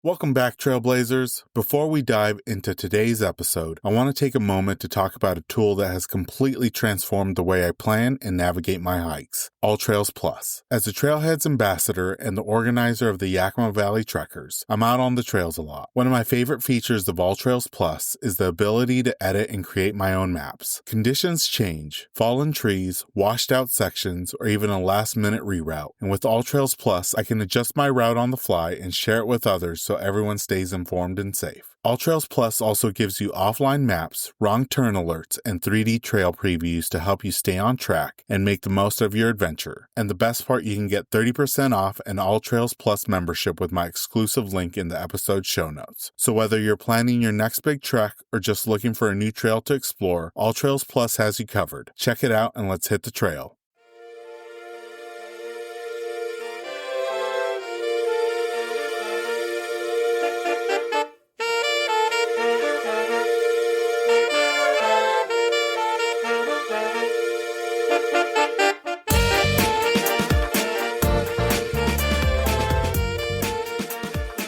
Welcome back, Trailblazers. Before we dive into today's episode, I want to take a moment to talk about a tool that has completely transformed the way I plan and navigate my hikes, AllTrails Plus. As a Trailheads ambassador and the organizer of the Yakima Valley Trekkers, I'm out on the trails a lot. One of my favorite features of AllTrails Plus is the ability to edit and create my own maps. Conditions change, fallen trees, washed out sections, or even a last-minute reroute. And with AllTrails Plus, I can adjust my route on the fly and share it with others so everyone stays informed and safe. AllTrails Plus also gives you offline maps, wrong turn alerts, and 3D trail previews to help you stay on track and make the most of your adventure. And the best part, you can get 30% off an AllTrails Plus membership with my exclusive link in the episode show notes. So whether you're planning your next big trek or just looking for a new trail to explore, AllTrails Plus has you covered. Check it out and let's hit the trail.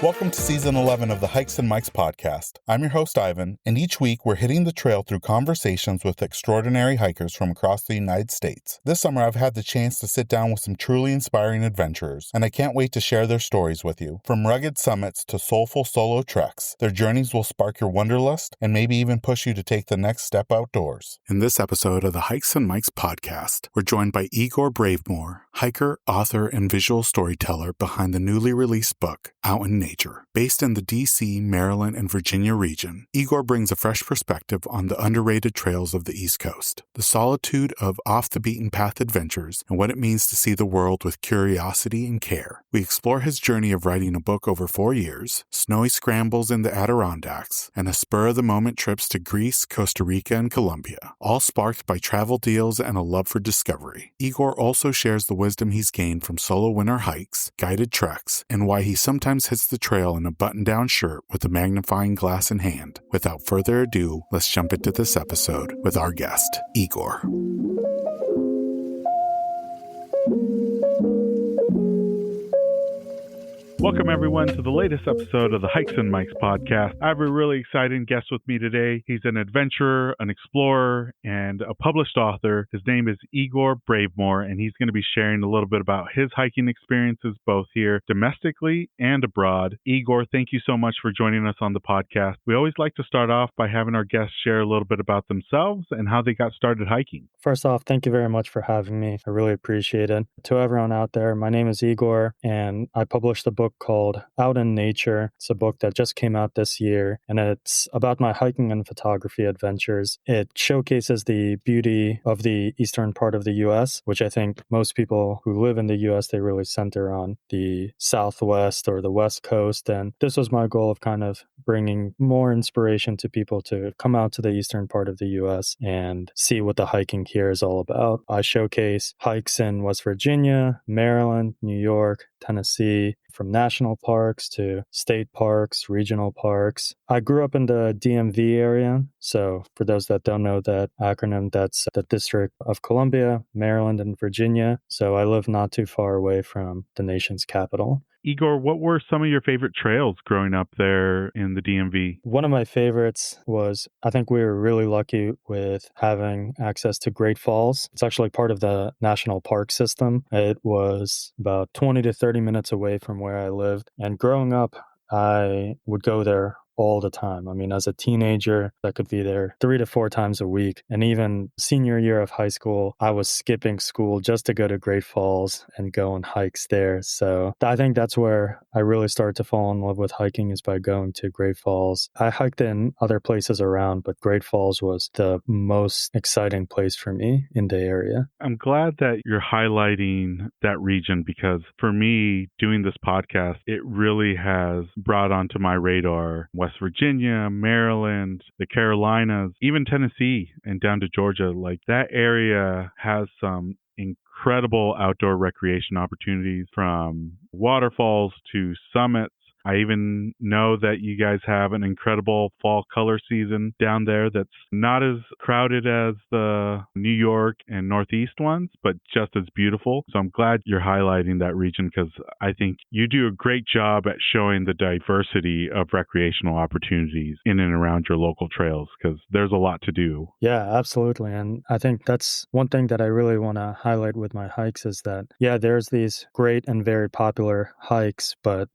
Welcome to Season 11 of the Hikes and Mikes podcast. I'm your host, Ivan, and each week we're hitting the trail through conversations with extraordinary hikers from across the United States. This summer, I've had the chance to sit down with some truly inspiring adventurers, and I can't wait to share their stories with you. From rugged summits to soulful solo treks, their journeys will spark your wanderlust and maybe even push you to take the next step outdoors. In this episode of the Hikes and Mikes podcast, we're joined by Igor Bravemore, hiker, author, and visual storyteller behind the newly released book, Out in Nature. Based in the D.C., Maryland, and Virginia region, Igor brings a fresh perspective on the underrated trails of the East Coast, the solitude of off-the-beaten-path adventures, and what it means to see the world with curiosity and care. We explore his journey of writing a book over 4 years, snowy scrambles in the Adirondacks, and a spur-of-the-moment trips to Greece, Costa Rica, and Colombia, all sparked by travel deals and a love for discovery. Igor also shares the wisdom he's gained from solo winter hikes, guided treks, and why he sometimes hits the trail in a button-down shirt with a magnifying glass in hand. Without further ado, let's jump into this episode with our guest, Igor. Welcome, everyone, to the latest episode of the Hikes and Mikes podcast. I have a really exciting guest with me today. He's an adventurer, an explorer, and a published author. His name is Igor Bravemore, and he's going to be sharing a little bit about his hiking experiences both here domestically and abroad. Igor, thank you so much for joining us on the podcast. We always like to start off by having our guests share a little bit about themselves and how they got started hiking. First off, thank you very much for having me. I really appreciate it. To everyone out there, my name is Igor, and I published a book called Out in Nature. It's a book that just came out this year, and it's about my hiking and photography adventures. It showcases the beauty of the eastern part of the U.S., which I think most people who live in the U.S., they really center on the Southwest or the West Coast. And this was my goal of kind of bringing more inspiration to people to come out to the eastern part of the U.S. and see what the hiking here is all about. I showcase hikes in West Virginia, Maryland, New York, Tennessee, from national parks to state parks, regional parks. I grew up in the DMV area. So for those that don't know that acronym, that's the District of Columbia, Maryland, and Virginia. So I live not too far away from the nation's capital. Igor, what were some of your favorite trails growing up there in the DMV? One of my favorites was, I think we were really lucky with having access to Great Falls. It's actually part of the national park system. It was about 20 to 30 minutes away from where I lived. And growing up, I would go there all the time. I mean, as a teenager, I could be there 3 to 4 times a week. And even senior year of high school, I was skipping school just to go to Great Falls and go on hikes there. So I think that's where I really started to fall in love with hiking, is by going to Great Falls. I hiked in other places around, but Great Falls was the most exciting place for me in the area. I'm glad that you're highlighting that region, because for me, doing this podcast, it really has brought onto my radar West Virginia, Maryland, the Carolinas, even Tennessee and down to Georgia. Like, that area has some incredible outdoor recreation opportunities, from waterfalls to summits I even know that you guys have an incredible fall color season down there that's not as crowded as the New York and Northeast ones, but just as beautiful. So I'm glad you're highlighting that region because I think you do a great job at showing the diversity of recreational opportunities in and around your local trails because there's a lot to do. Yeah, absolutely. And I think that's one thing that I really want to highlight with my hikes is that, yeah, there's these great and very popular hikes, but,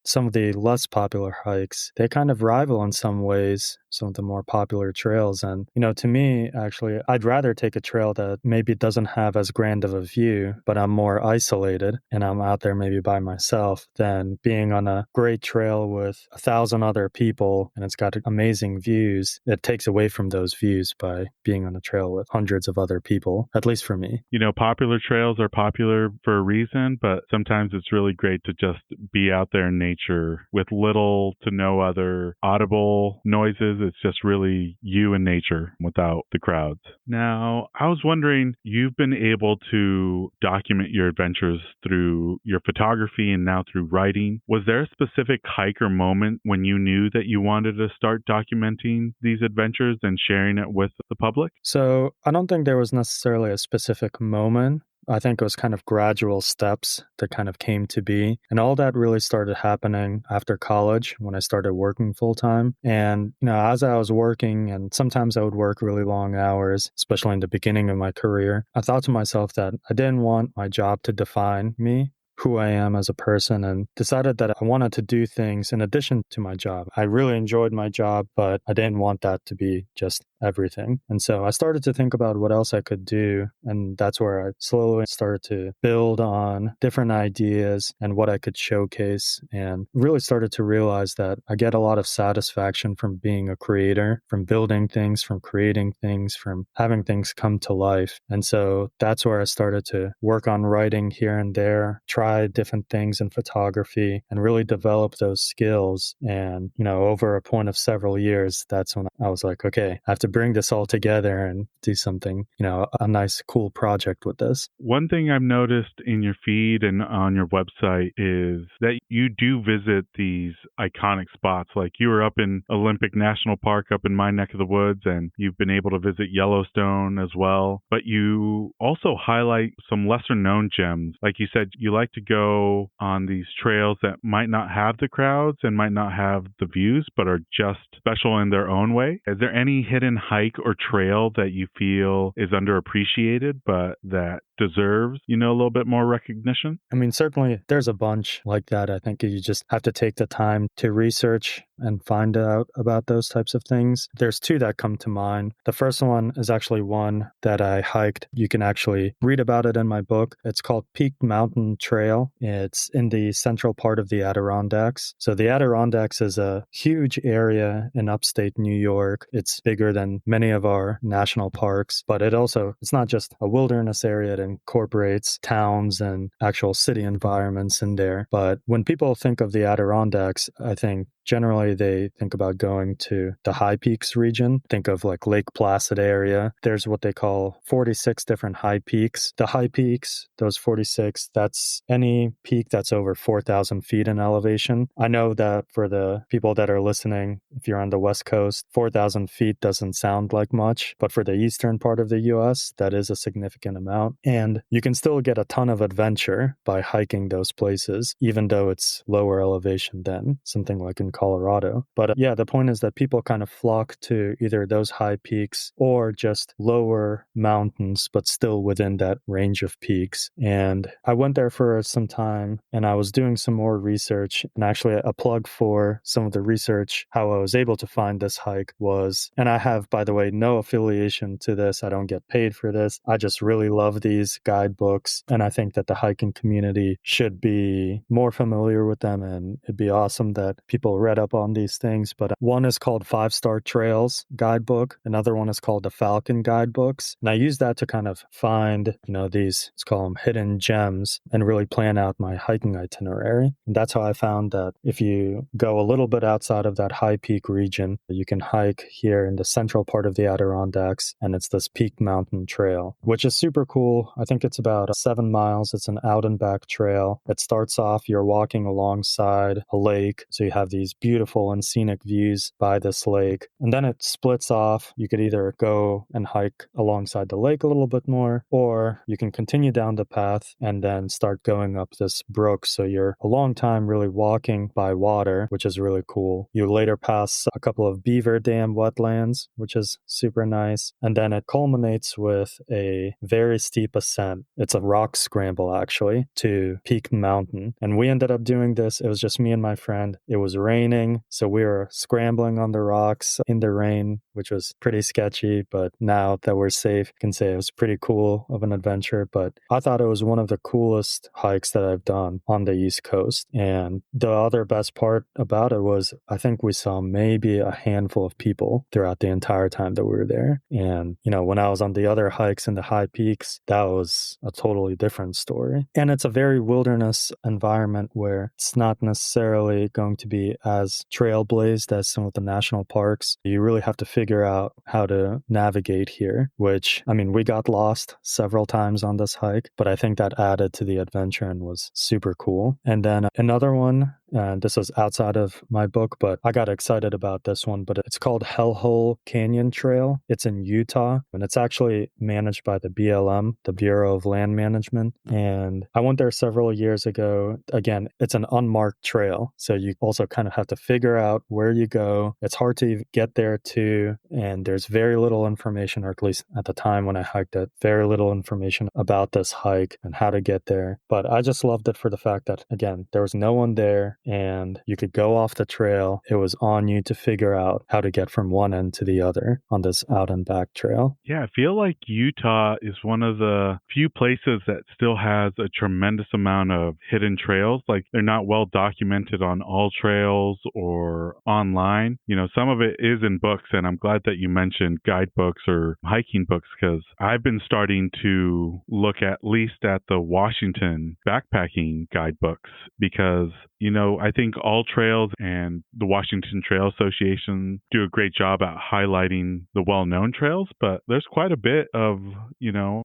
some of the less popular hikes, they kind of rival in some ways some of the more popular trails. And, to me, actually, I'd rather take a trail that maybe doesn't have as grand of a view, but I'm more isolated and I'm out there maybe by myself than being on a great trail with 1,000 other people and it's got amazing views. It takes away from those views by being on a trail with hundreds of other people, at least for me. Popular trails are popular for a reason, but sometimes it's really great to just be out there in nature with little to no other audible noises. It's just really you and nature without the crowds. Now, I was wondering, you've been able to document your adventures through your photography and now through writing. Was there a specific hike or moment when you knew that you wanted to start documenting these adventures and sharing it with the public? So I don't think there was necessarily a specific moment. I think it was kind of gradual steps that kind of came to be. And all that really started happening after college when I started working full time. And, as I was working, and sometimes I would work really long hours, especially in the beginning of my career, I thought to myself that I didn't want my job to define me, who I am as a person, and decided that I wanted to do things in addition to my job. I really enjoyed my job, but I didn't want that to be just everything. And so I started to think about what else I could do. And that's where I slowly started to build on different ideas and what I could showcase, and really started to realize that I get a lot of satisfaction from being a creator, from building things, from creating things, from having things come to life. And so that's where I started to work on writing here and there, try different things in photography, and really develop those skills. And, over a point of several years, that's when I was like, okay, I have to bring this all together and do something, a nice, cool project with this. One thing I've noticed in your feed and on your website is that you do visit these iconic spots. Like you were up in Olympic National Park up in my neck of the woods, and you've been able to visit Yellowstone as well. But you also highlight some lesser known gems. Like you said, you like to go on these trails that might not have the crowds and might not have the views, but are just special in their own way. Is there any hidden hike or trail that you feel is underappreciated, but that deserves, a little bit more recognition? I mean, certainly there's a bunch like that. I think you just have to take the time to research and find out about those types of things. There's two that come to mind. The first one is actually one that I hiked. You can actually read about it in my book. It's called Peak Mountain Trail. It's in the central part of the Adirondacks. So the Adirondacks is a huge area in upstate New York. It's bigger than many of our national parks, but it's not just a wilderness area. It incorporates towns and actual city environments in there. But when people think of the Adirondacks, I think generally they think about going to the high peaks region. Think of like Lake Placid area. There's what they call 46 different high peaks. The high peaks, those 46, that's any peak that's over 4,000 feet in elevation. I know that for the people that are listening, if you're on the West Coast, 4,000 feet doesn't sound like much, but for the eastern part of the US, that is a significant amount. And you can still get a ton of adventure by hiking those places, even though it's lower elevation than something like in Colorado. But the point is that people kind of flock to either those high peaks or just lower mountains, but still within that range of peaks. And I went there for some time and I was doing some more research. And actually a plug for some of the research, how I was able to find this hike was, and I have, by the way, no affiliation to this. I don't get paid for this. I just really love these guidebooks. And I think that the hiking community should be more familiar with them. And it'd be awesome that people read up on these things, but one is called 5-Star Trails Guidebook. Another one is called the Falcon Guidebooks. And I use that to kind of find, these, let's call them hidden gems, and really plan out my hiking itinerary. And that's how I found that if you go a little bit outside of that high peak region, you can hike here in the central part of the Adirondacks, and it's this Peak Mountain Trail, which is super cool. I think it's about 7 miles. It's an out and back trail. It starts off, you're walking alongside a lake, so you have these beautiful and scenic views by this lake. And then it splits off. You could either go and hike alongside the lake a little bit more, or you can continue down the path and then start going up this brook. So you're a long time really walking by water, which is really cool. You later pass a couple of beaver dam wetlands, which is super nice. And then it culminates with a very steep ascent. It's a rock scramble, actually, to Peak Mountain. And we ended up doing this. It was just me and my friend. It was raining, so we were scrambling on the rocks in the rain, which was pretty sketchy. But now that we're safe, I can say it was pretty cool of an adventure. But I thought it was one of the coolest hikes that I've done on the East Coast. And the other best part about it was I think we saw maybe a handful of people throughout the entire time that we were there. And, when I was on the other hikes in the high peaks, that was a totally different story. And it's a very wilderness environment where it's not necessarily going to be as trailblazed as some of the national parks. You really have to figure out how to navigate here, which, we got lost several times on this hike, but I think that added to the adventure and was super cool. And then another one, and this was outside of my book, but I got excited about this one, but it's called Hellhole Canyon Trail. It's in Utah, and it's actually managed by the BLM, the Bureau of Land Management. And I went there several years ago. Again, it's an unmarked trail, so you also kind of have to figure out where you go. It's hard to get there too, and there's very little information, or at least at the time when I hiked it, very little information about this hike and how to get there. But I just loved it for the fact that, again, there was no one there, and you could go off the trail. It was on you to figure out how to get from one end to the other on this out and back trail. Yeah, I feel like Utah is one of the few places that still has a tremendous amount of hidden trails. Like, they're not well documented on all trails or online. Some of it is in books, and I'm glad that you mentioned guidebooks or hiking books, because I've been starting to look at least at the Washington backpacking guidebooks, because I think All Trails and the Washington Trail Association do a great job at highlighting the well-known trails, but there's quite a bit of,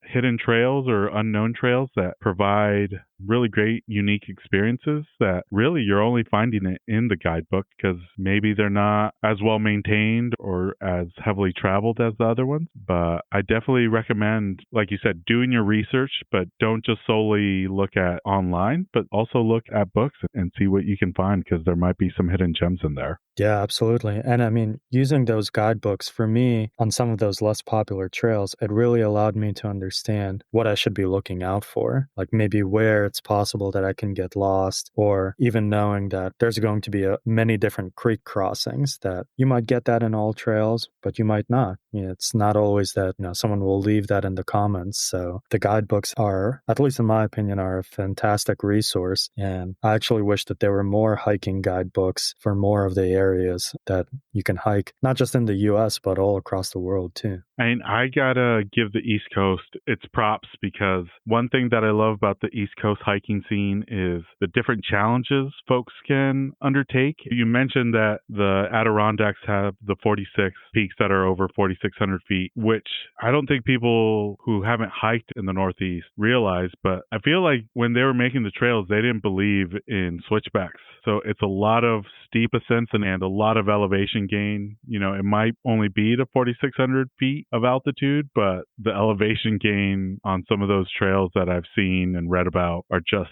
hidden trails or unknown trails that provide really great, unique experiences that really you're only finding it in the guidebook, because maybe they're not as well maintained or as heavily traveled as the other ones. But I definitely recommend, like you said, doing your research, but don't just solely look at online, but also look at books and see what you can find, because there might be some hidden gems in there. Yeah, absolutely. And using those guidebooks for me on some of those less popular trails, it really allowed me to understand what I should be looking out for, like maybe where it's possible that I can get lost, or even knowing that there's going to be many different creek crossings that you might get that in all trails, but you might not. It's not always that, someone will leave that in the comments. So the guidebooks are, at least in my opinion, are a fantastic resource. And I actually wish that there were more hiking guidebooks for more of the areas that you can hike, not just in the US, but all across the world too. I gotta give the East Coast its props, because one thing that I love about the East Coast hiking scene is the different challenges folks can undertake. You mentioned that the Adirondacks have the 46 peaks that are over 4,600 feet, which I don't think people who haven't hiked in the Northeast realize, but I feel like when they were making the trails, they didn't believe in switchbacks. So it's a lot of steep ascents and a lot of elevation gain. It might only be to 4,600 feet of altitude, but the elevation gain on some of those trails that I've seen and read about are just,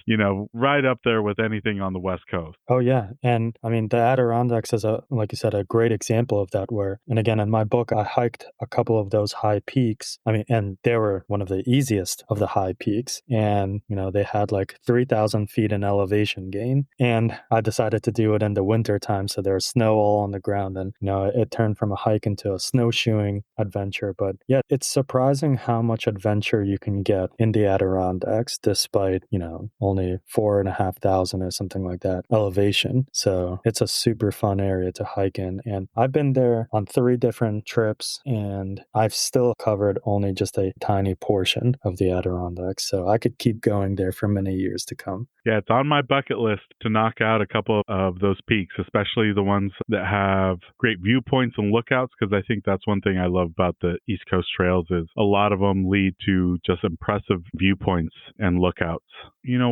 right up there with anything on the West Coast. Oh, yeah. And the Adirondacks is like you said, a great example of that and again, in my book, I hiked a couple of those high peaks. And they were one of the easiest of the high peaks. And, they had like 3,000 feet in elevation gain. And I decided to do it in the winter time. So there's snow all on the ground. And, it turned from a hike into a snowshoeing adventure. adventure. But yeah, it's surprising how much adventure you can get in the Adirondacks despite, only 4,500 or something like that elevation. So it's a super fun area to hike in. And I've been there on 3 different trips, and I've still covered only just a tiny portion of the Adirondacks. So I could keep going there for many years to come. Yeah, it's on my bucket list to knock out a couple of those peaks, especially the ones that have great viewpoints and lookouts, because I think that's one thing I love about the East Coast trails is a lot of them lead to just impressive viewpoints and lookouts.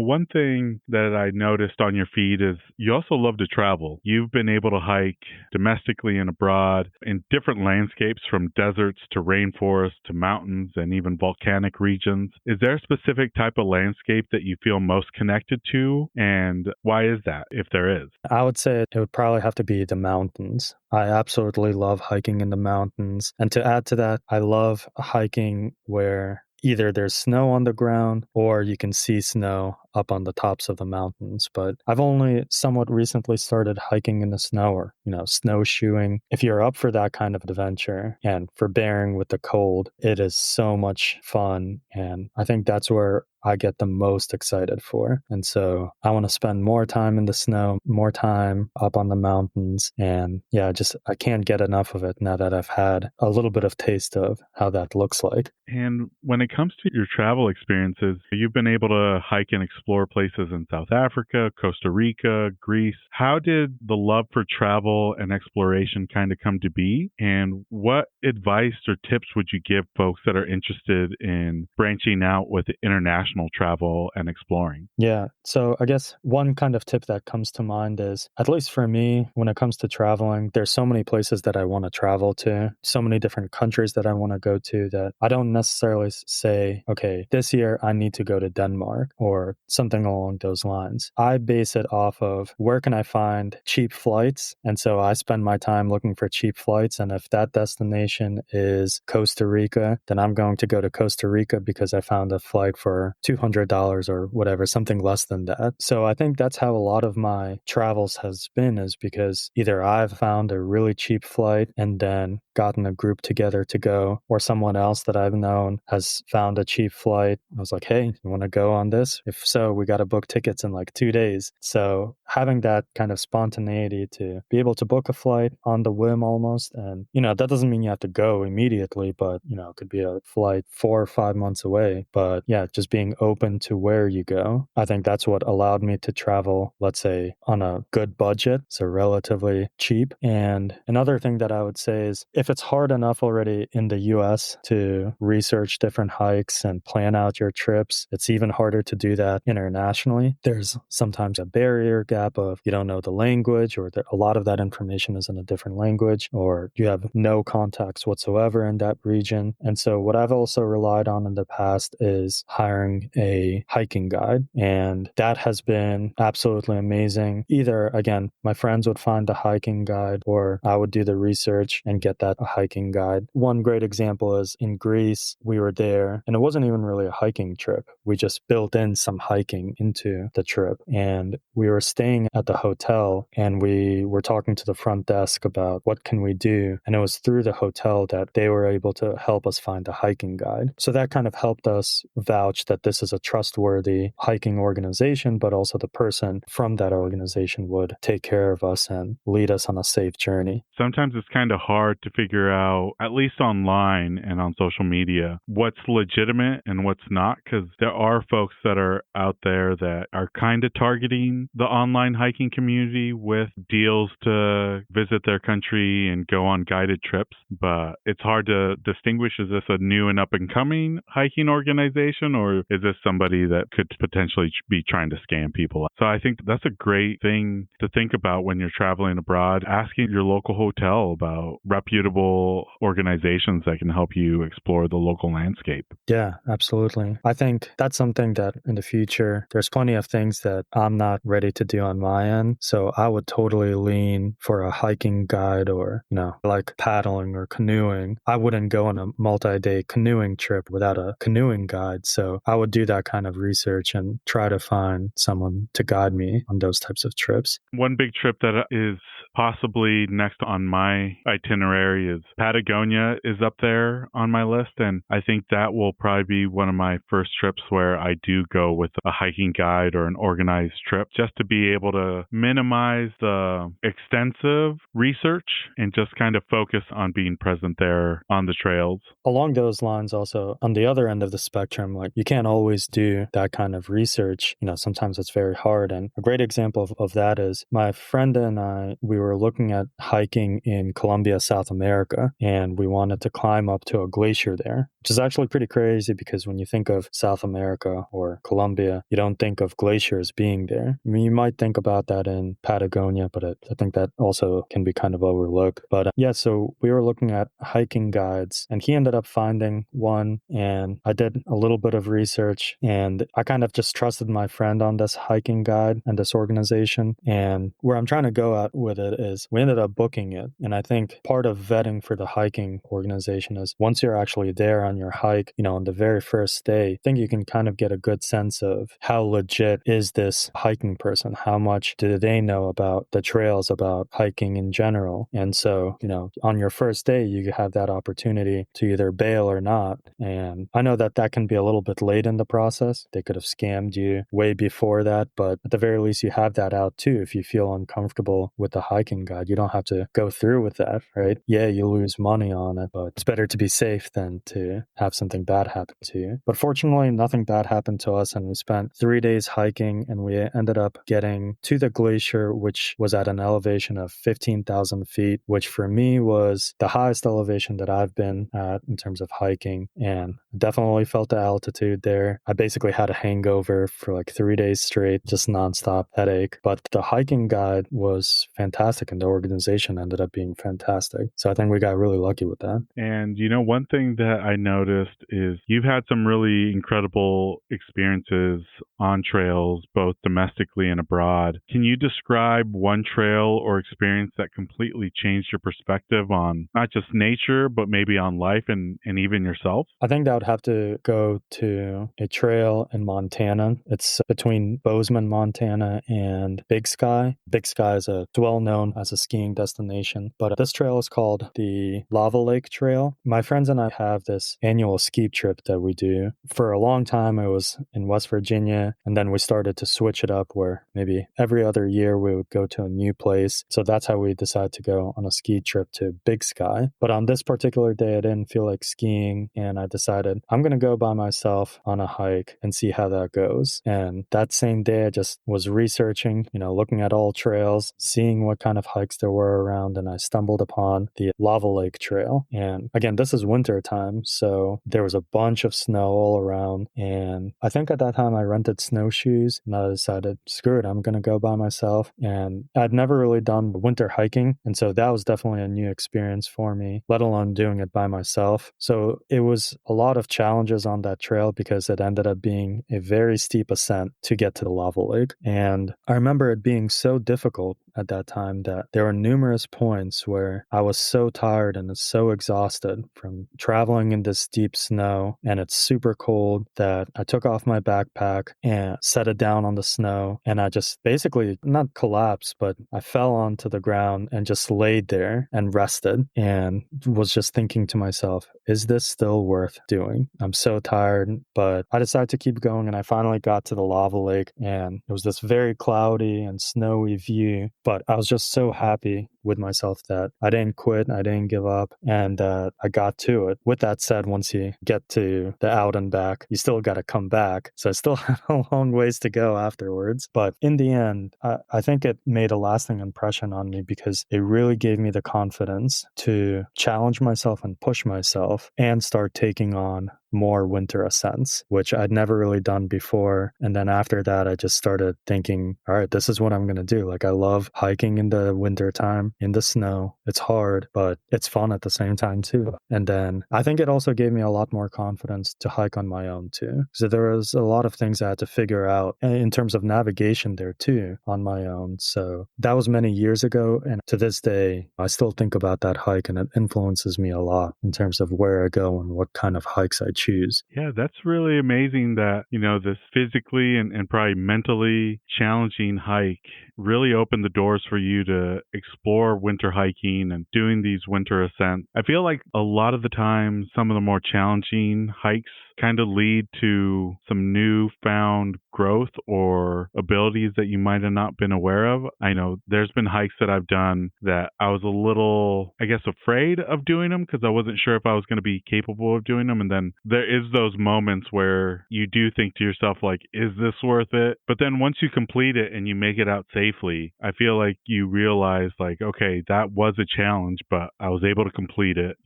One thing that I noticed on your feed is you also love to travel. You've been able to hike domestically and abroad in different landscapes, from deserts to rainforests to mountains and even volcanic regions. Is there a specific type of landscape that you feel most connected to, and why is that, if there is? I would say it would probably have to be the mountains. I absolutely love hiking in the mountains. And to add to that, I love hiking where either there's snow on the ground or you can see snow up on the tops of the mountains. But I've only somewhat recently started hiking in the snow, or, snowshoeing. If you're up for that kind of adventure and for bearing with the cold, it is so much fun. And I think that's where I get the most excited for. And so I want to spend more time in the snow, more time up on the mountains. And yeah, I can't get enough of it now that I've had a little bit of taste of how that looks like. And when it comes to your travel experiences, you've been able to hike and explore places in South Africa, Costa Rica, Greece. How did the love for travel and exploration kind of come to be? And what advice or tips would you give folks that are interested in branching out with international travel and exploring? Yeah. So I guess one kind of tip that comes to mind is, at least for me, when it comes to traveling, there's so many places that I want to travel to, so many different countries that I want to go to, that I don't necessarily say, okay, this year I need to go to Denmark or something along those lines. I base it off of where can I find cheap flights? And so I spend my time looking for cheap flights. And if that destination is Costa Rica, then I'm going to go to Costa Rica because I found a flight for $200 or whatever, something less than that. So I think that's how a lot of my travels has been, is because either I've found a really cheap flight and then gotten a group together to go, or someone else that I've known has found a cheap flight. I was like, hey, you want to go on this? If so, we got to book tickets in like 2 days. So having that kind of spontaneity to be able to book a flight on the whim almost. And, that doesn't mean you have to go immediately, but, it could be a flight 4 or 5 months away. But yeah, just being open to where you go. I think that's what allowed me to travel, let's say, on a good budget, so relatively cheap. And another thing that I would say is, if it's hard enough already in the US to research different hikes and plan out your trips, it's even harder to do that internationally. There's sometimes a barrier gap of you don't know the language, or a lot of that information is in a different language, or you have no contacts whatsoever in that region. And so what I've also relied on in the past is hiring a hiking guide. And that has been absolutely amazing. Either, again, my friends would find the hiking guide, or I would do the research and get that a hiking guide. One great example is in Greece. We were there, and it wasn't even really a hiking trip. We just built in some hiking into the trip. And we were staying at the hotel, and we were talking to the front desk about what can we do. And it was through the hotel that they were able to help us find a hiking guide. So that kind of helped us vouch that this is a trustworthy hiking organization, but also the person from that organization would take care of us and lead us on a safe journey. Sometimes it's kind of hard to figure out, at least online and on social media, what's legitimate and what's not, because there are folks that are out there that are kind of targeting the online hiking community with deals to visit their country and go on guided trips. But it's hard to distinguish, is this a new and up and coming hiking organization, or is this somebody that could potentially be trying to scam people? So I think that's a great thing to think about when you're traveling abroad, asking your local hotel about reputable organizations that can help you explore the local landscape. Yeah, absolutely. I think that's something that in the future, there's plenty of things that I'm not ready to do on my end. So I would totally lean for a hiking guide, or, like paddling or canoeing. I wouldn't go on a multi-day canoeing trip without a canoeing guide. So I would do that kind of research and try to find someone to guide me on those types of trips. One big trip that is possibly next on my itinerary is Patagonia is up there on my list. And I think that will probably be one of my first trips where I do go with a hiking guide or an organized trip, just to be able to minimize the extensive research and just kind of focus on being present there on the trails. Along those lines, also on the other end of the spectrum, like you can't always do that kind of research. Sometimes it's very hard. And a great example of that is my friend and I, we were looking at hiking in Colombia, South America, and we wanted to climb up to a glacier there, which is actually pretty crazy because when you think of South America or Colombia, you don't think of glaciers being there. I mean, you might think about that in Patagonia, but I think that also can be kind of overlooked. But yeah, so we were looking at hiking guides, and he ended up finding one, and I did a little bit of research, and I kind of just trusted my friend on this hiking guide and this organization. And where I'm trying to go at with it is we ended up booking it. And I think part of vetting for the hiking organization is once you're actually there on your hike, on the very first day, I think you can kind of get a good sense of how legit is this hiking person? How much do they know about the trails, about hiking in general? And so, on your first day, you have that opportunity to either bail or not. And I know that that can be a little bit late in the process. They could have scammed you way before that, but at the very least, you have that out too. If you feel uncomfortable with the hiking guide, you don't have to go through with that, right? Yeah, you lose money on it, but it's better to be safe than to have something bad happen to you. But fortunately, nothing bad happened to us, and we spent 3 days hiking, and we ended up getting to the glacier, which was at an elevation of 15,000 feet, which for me was the highest elevation that I've been at in terms of hiking, and definitely felt the altitude there. I basically had a hangover for like 3 days straight, just nonstop headache. But the hiking guide was fantastic, and the organization ended up being fantastic. So I think we got really lucky with that. And one thing that I noticed is you've had some really incredible experiences on trails, both domestically and abroad. Can you describe one trail or experience that completely changed your perspective on not just nature, but maybe on life and even yourself? I think that would have to go to a trail in Montana. It's between Bozeman, Montana and Big Sky. Big Sky is well known as a skiing destination, but this trail is called the Lava Lake Trail. My friends and I have this annual ski trip that we do. For a long time, it was in West Virginia, and then we started to switch it up where maybe every other year we would go to a new place. So that's how we decided to go on a ski trip to Big Sky. But on this particular day, I didn't feel like skiing, and I decided I'm going to go by myself on a hike and see how that goes. And that same day, I just was researching, looking at all trails, seeing what kind of hikes there were around, and I stumbled upon the Lava Lake Trail. And again, this is winter time, so there was a bunch of snow all around. And I think at that time I rented snowshoes, and I decided, screw it, I'm going to go by myself. And I'd never really done winter hiking, and so that was definitely a new experience for me, let alone doing it by myself. So it was a lot of challenges on that trail because it ended up being a very steep ascent to get to the Lava Lake. And I remember it being so difficult at that time that there were numerous points where I was so tired and so exhausted from traveling in this deep snow, and it's super cold, that I took off my backpack and set it down on the snow, and I just basically not collapsed, but I fell onto the ground and just laid there and rested and was just thinking to myself, is this still worth doing? I'm so tired, but I decided to keep going, and I finally got to the Lava Lake, and it was this very cloudy and snowy view, but I was just so happy with myself that I didn't quit, I didn't give up, and I got to it. With that said, once you get to the out and back, you still got to come back. So I still had a long ways to go afterwards. But in the end, I think it made a lasting impression on me because it really gave me the confidence to challenge myself and push myself and start taking on more winter ascents, which I'd never really done before. And then after that, I just started thinking, all right, this is what I'm going to do. Like, I love hiking in the winter time, in the snow. It's hard, but it's fun at the same time too. And then I think it also gave me a lot more confidence to hike on my own too. So there was a lot of things I had to figure out in terms of navigation there too on my own. So that was many years ago. And to this day, I still think about that hike, and it influences me a lot in terms of where I go and what kind of hikes I choose. Yeah, that's really amazing that, this physically and probably mentally challenging hike really opened the doors for you to explore winter hiking and doing these winter ascents. I feel like a lot of the time, some of the more challenging hikes kind of lead to some newfound growth or abilities that you might have not been aware of. I know there's been hikes that I've done that I was a little, I guess, afraid of doing them because I wasn't sure if I was going to be capable of doing them. And then there is those moments where you do think to yourself, like, is this worth it? But then once you complete it and you make it out safely, I feel like you realize, like, okay, that was a challenge, but I was able to complete it.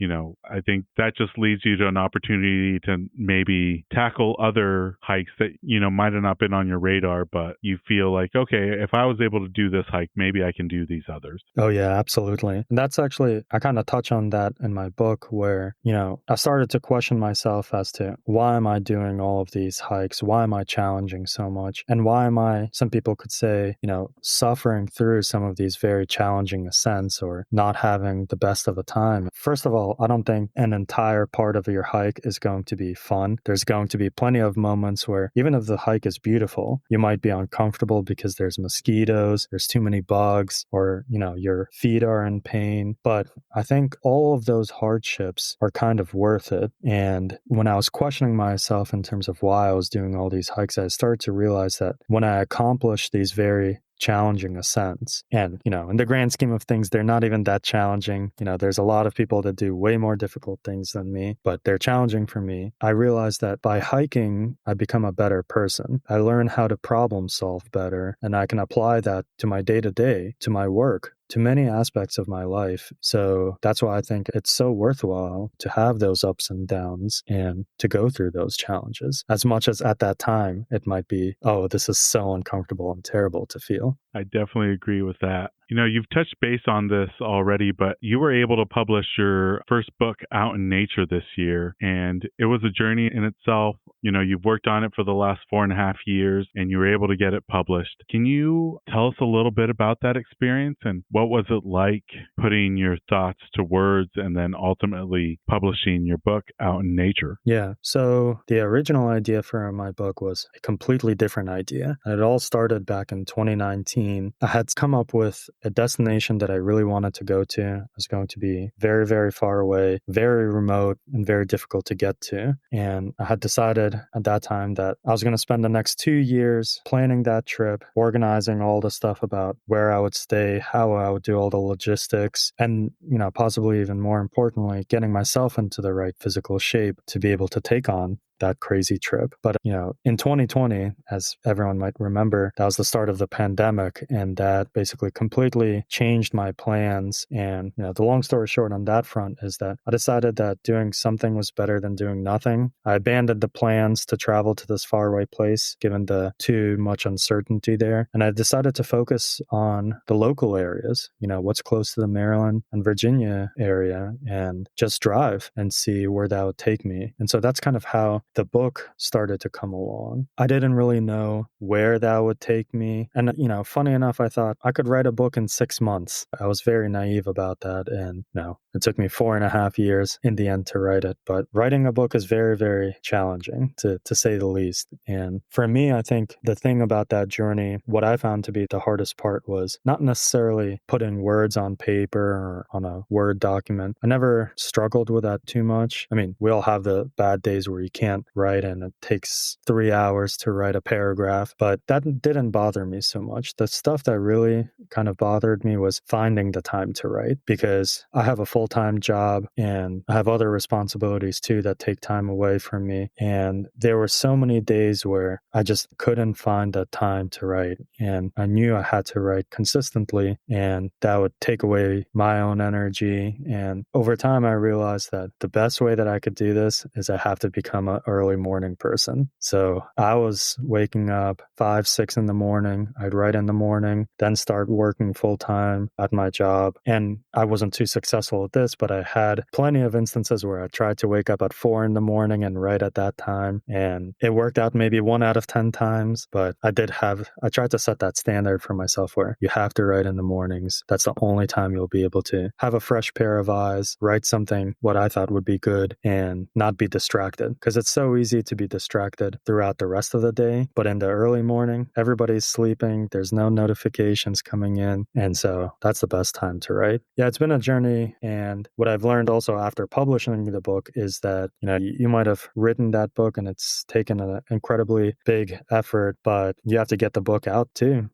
I think that just leads you to an opportunity to maybe tackle other hikes that, might have not been on your radar, but you feel like, okay, if I was able to do this hike, maybe I can do these others. Oh, yeah, absolutely. And that's actually, I kind of touch on that in my book where, I started to question myself as to why am I doing all of these hikes? Why am I challenging so much? And why am I, some people could say, suffering through some of these very challenging ascents or not having the best of a time? First of all, I don't think an entire part of your hike is going to be fun. There's going to be plenty of moments where even if the hike is beautiful, you might be uncomfortable because there's mosquitoes, there's too many bugs, or, your feet are in pain. But I think all of those hardships are kind of worth it. And when I was questioning myself in terms of why I was doing all these hikes, I started to realize that when I accomplished these very challenging ascents, and in the grand scheme of things, they're not even that challenging. There's a lot of people that do way more difficult things than me, but they're challenging for me. I realized that by hiking, I become a better person. I learn how to problem solve better, and I can apply that to my day-to-day, to my work, to many aspects of my life. So that's why I think it's so worthwhile to have those ups and downs and to go through those challenges. As much as at that time, it might be, oh, this is so uncomfortable and terrible to feel. I definitely agree with that. You've touched base on this already, but you were able to publish your first book out in nature this year, and it was a journey in itself. You've worked on it for the last 4.5 years, and you were able to get it published. Can you tell us a little bit about that experience, and what was it like putting your thoughts to words and then ultimately publishing your book out in nature? Yeah, so the original idea for my book was a completely different idea, and it all started back in 2019. I had come up with a destination that I really wanted to go to. It was going to be very, very far away, very remote, and very difficult to get to. And I had decided at that time that I was going to spend the next 2 years planning that trip, organizing all the stuff about where I would stay, how I would do all the logistics, and, possibly even more importantly, getting myself into the right physical shape to be able to take on that crazy trip. But, in 2020, as everyone might remember, that was the start of the pandemic, and that basically completely changed my plans. And, the long story short on that front is that I decided that doing something was better than doing nothing. I abandoned the plans to travel to this faraway place, given the too much uncertainty there. And I decided to focus on the local areas, what's close to the Maryland and Virginia area, and just drive and see where that would take me. And so that's kind of how the book started to come along. I didn't really know where that would take me. And, funny enough, I thought I could write a book in 6 months. I was very naive about that. And no, it took me 4.5 years in the end to write it. But writing a book is very, very challenging, to say the least. And for me, I think the thing about that journey, what I found to be the hardest part was not necessarily putting words on paper or on a Word document. I never struggled with that too much. I mean, we all have the bad days where you can't write and it takes 3 hours to write a paragraph, but that didn't bother me so much. The stuff that really kind of bothered me was finding the time to write, because I have a full-time job and I have other responsibilities too that take time away from me. And there were so many days where I just couldn't find the time to write. And I knew I had to write consistently, and that would take away my own energy. And over time, I realized that the best way that I could do this is I have to become an early morning person. So I was waking up 5, 6 in the morning. I'd write in the morning, then start working full time at my job. And I wasn't too successful at this, but I had plenty of instances where I tried to wake up at 4 in the morning and write at that time. And it worked out maybe 1 out of 10 times. But I tried to set that standard for myself where you have to write in the mornings. That's the only time you'll be able to have a fresh pair of eyes, write something what I thought would be good, and not be distracted. Because it's so easy to be distracted throughout the rest of the day. But in the early morning, everybody's sleeping. There's no notifications coming in. And so that's the best time to write. Yeah, it's been a journey. And what I've learned also after publishing the book is that, you might have written that book and it's taken an incredibly big effort, but you have to get the book out too.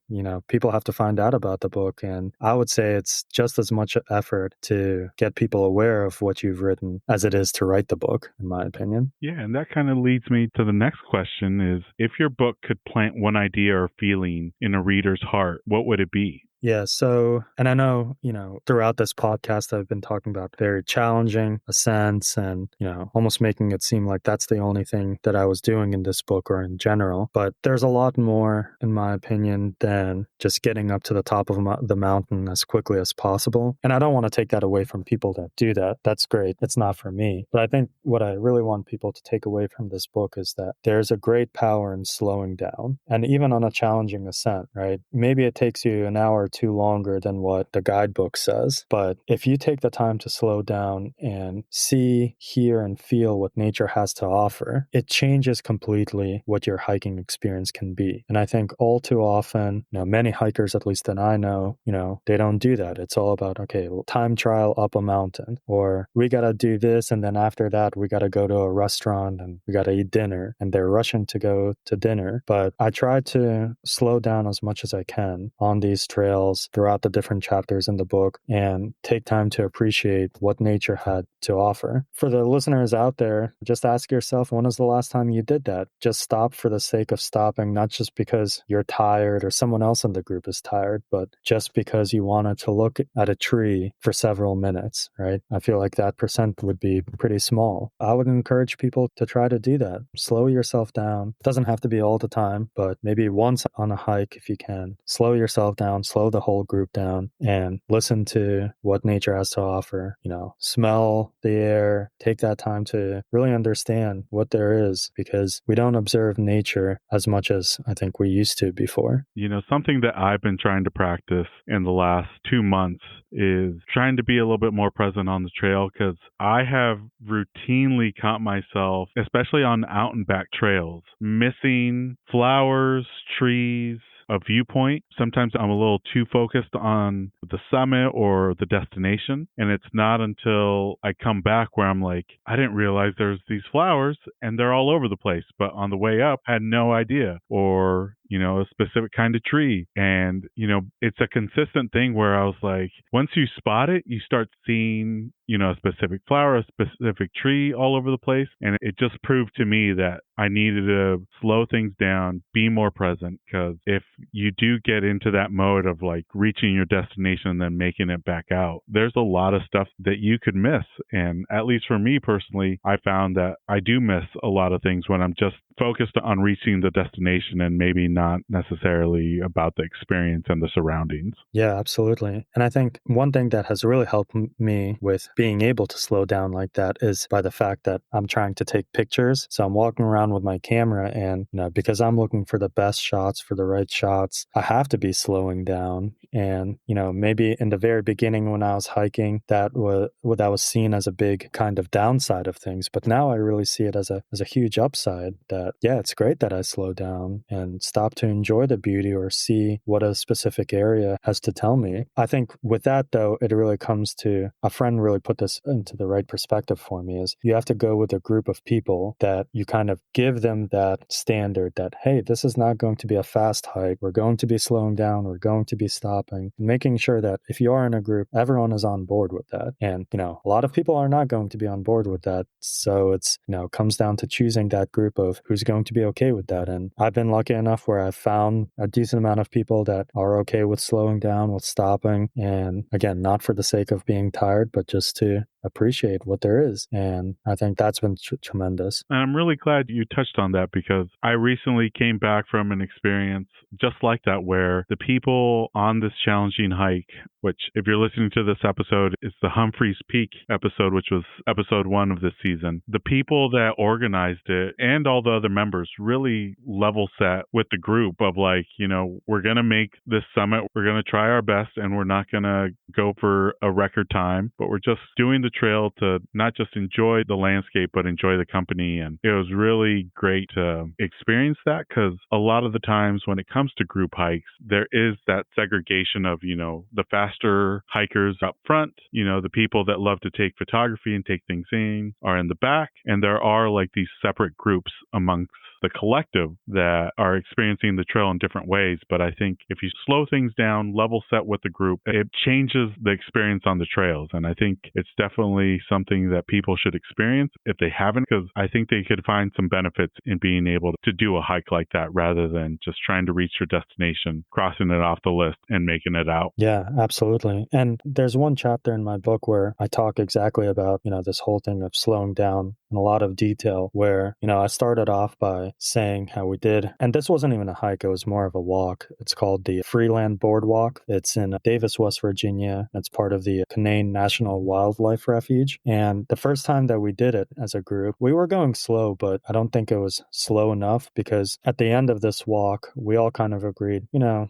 People have to find out about the book. And I would say it's just as much effort to get people aware of what you've written as it is to write the book, in my opinion. Yeah, and that kind of leads me to the next question is, if your book could plant one idea or feeling in a reader's heart, what would it be? Yeah. So, and I know, throughout this podcast, I've been talking about very challenging ascents and, almost making it seem like that's the only thing that I was doing in this book or in general. But there's a lot more, in my opinion, than just getting up to the top of the mountain as quickly as possible. And I don't want to take that away from people that do that. That's great. It's not for me. But I think what I really want people to take away from this book is that there's a great power in slowing down. And even on a challenging ascent, right? Maybe it takes you an hour too longer than what the guidebook says. But if you take the time to slow down and see, hear, and feel what nature has to offer, it changes completely what your hiking experience can be. And I think all too often, many hikers, at least that I know, they don't do that. It's all about, okay, well, time trial up a mountain, or we got to do this. And then after that, we got to go to a restaurant and we got to eat dinner, and they're rushing to go to dinner. But I try to slow down as much as I can on these trails throughout the different chapters in the book and take time to appreciate what nature had to offer. For the listeners out there, just ask yourself, when was the last time you did that? Just stop for the sake of stopping, not just because you're tired or someone else in the group is tired, but just because you wanted to look at a tree for several minutes, right? I feel like that percent would be pretty small. I would encourage people to try to do that. Slow yourself down. It doesn't have to be all the time, but maybe once on a hike if you can. Slow yourself down, slow the whole group down, and listen to what nature has to offer. Smell the air, take that time to really understand what there is, because we don't observe nature as much as I think we used to before. Something that I've been trying to practice in the last 2 months is trying to be a little bit more present on the trail, because I have routinely caught myself, especially on out and back trails, missing flowers, trees, a viewpoint. Sometimes I'm a little too focused on the summit or the destination. And it's not until I come back where I'm like, I didn't realize there's these flowers and they're all over the place. But on the way up, I had no idea. Or a specific kind of tree. And, it's a consistent thing where I was like, once you spot it, you start seeing, a specific flower, a specific tree all over the place. And it just proved to me that I needed to slow things down, be more present. Because if you do get into that mode of like reaching your destination and then making it back out, there's a lot of stuff that you could miss. And at least for me personally, I found that I do miss a lot of things when I'm just focused on reaching the destination and maybe not necessarily about the experience and the surroundings. Yeah, absolutely. And I think one thing that has really helped me with being able to slow down like that is by the fact that I'm trying to take pictures. So I'm walking around with my camera and, because I'm looking for the best shots, for the right shots, I have to be slowing down. And, maybe in the very beginning when I was hiking, that was seen as a big kind of downside of things. But now I really see it as a huge upside that, yeah, it's great that I slow down and stop to enjoy the beauty or see what a specific area has to tell me. I think with that, though, it really comes to, a friend really put this into the right perspective for me, is you have to go with a group of people that you kind of give them that standard that, hey, this is not going to be a fast hike. We're going to be slowing down. We're going to be stopping. And making sure that if you are in a group, everyone is on board with that. And, a lot of people are not going to be on board with that. So it's, comes down to choosing that group of who's going to be okay with that. And I've been lucky enough where I've found a decent amount of people that are okay with slowing down, with stopping. And again, not for the sake of being tired, but just to appreciate what there is. And I think that's been tremendous. And I'm really glad you touched on that because I recently came back from an experience just like that where the people on this challenging hike, which if you're listening to this episode, it's the Humphreys Peak episode, which was episode 1 of this season. The people that organized it and all the other members really level set with the group of like, we're going to make this summit. We're going to try our best and we're not going to go for a record time, but we're just doing the trail to not just enjoy the landscape, but enjoy the company. And it was really great to experience that because a lot of the times when it comes to group hikes, there is that segregation of, the faster hikers up front, the people that love to take photography and take things in are in the back. And there are like these separate groups amongst the collective that are experiencing the trail in different ways. But I think if you slow things down, level set with the group, it changes the experience on the trails. And I think it's definitely something that people should experience if they haven't, because I think they could find some benefits in being able to do a hike like that rather than just trying to reach your destination, crossing it off the list and making it out. Yeah, absolutely. And there's one chapter in my book where I talk exactly about, this whole thing of slowing down in a lot of detail where, I started off by saying how we did, and this wasn't even a hike, it was more of a walk. It's called the Freeland Boardwalk. It's in Davis, West Virginia. It's part of the Canaan National Wildlife Refuge. And the first time that we did it as a group, we were going slow, but I don't think it was slow enough because at the end of this walk, we all kind of agreed,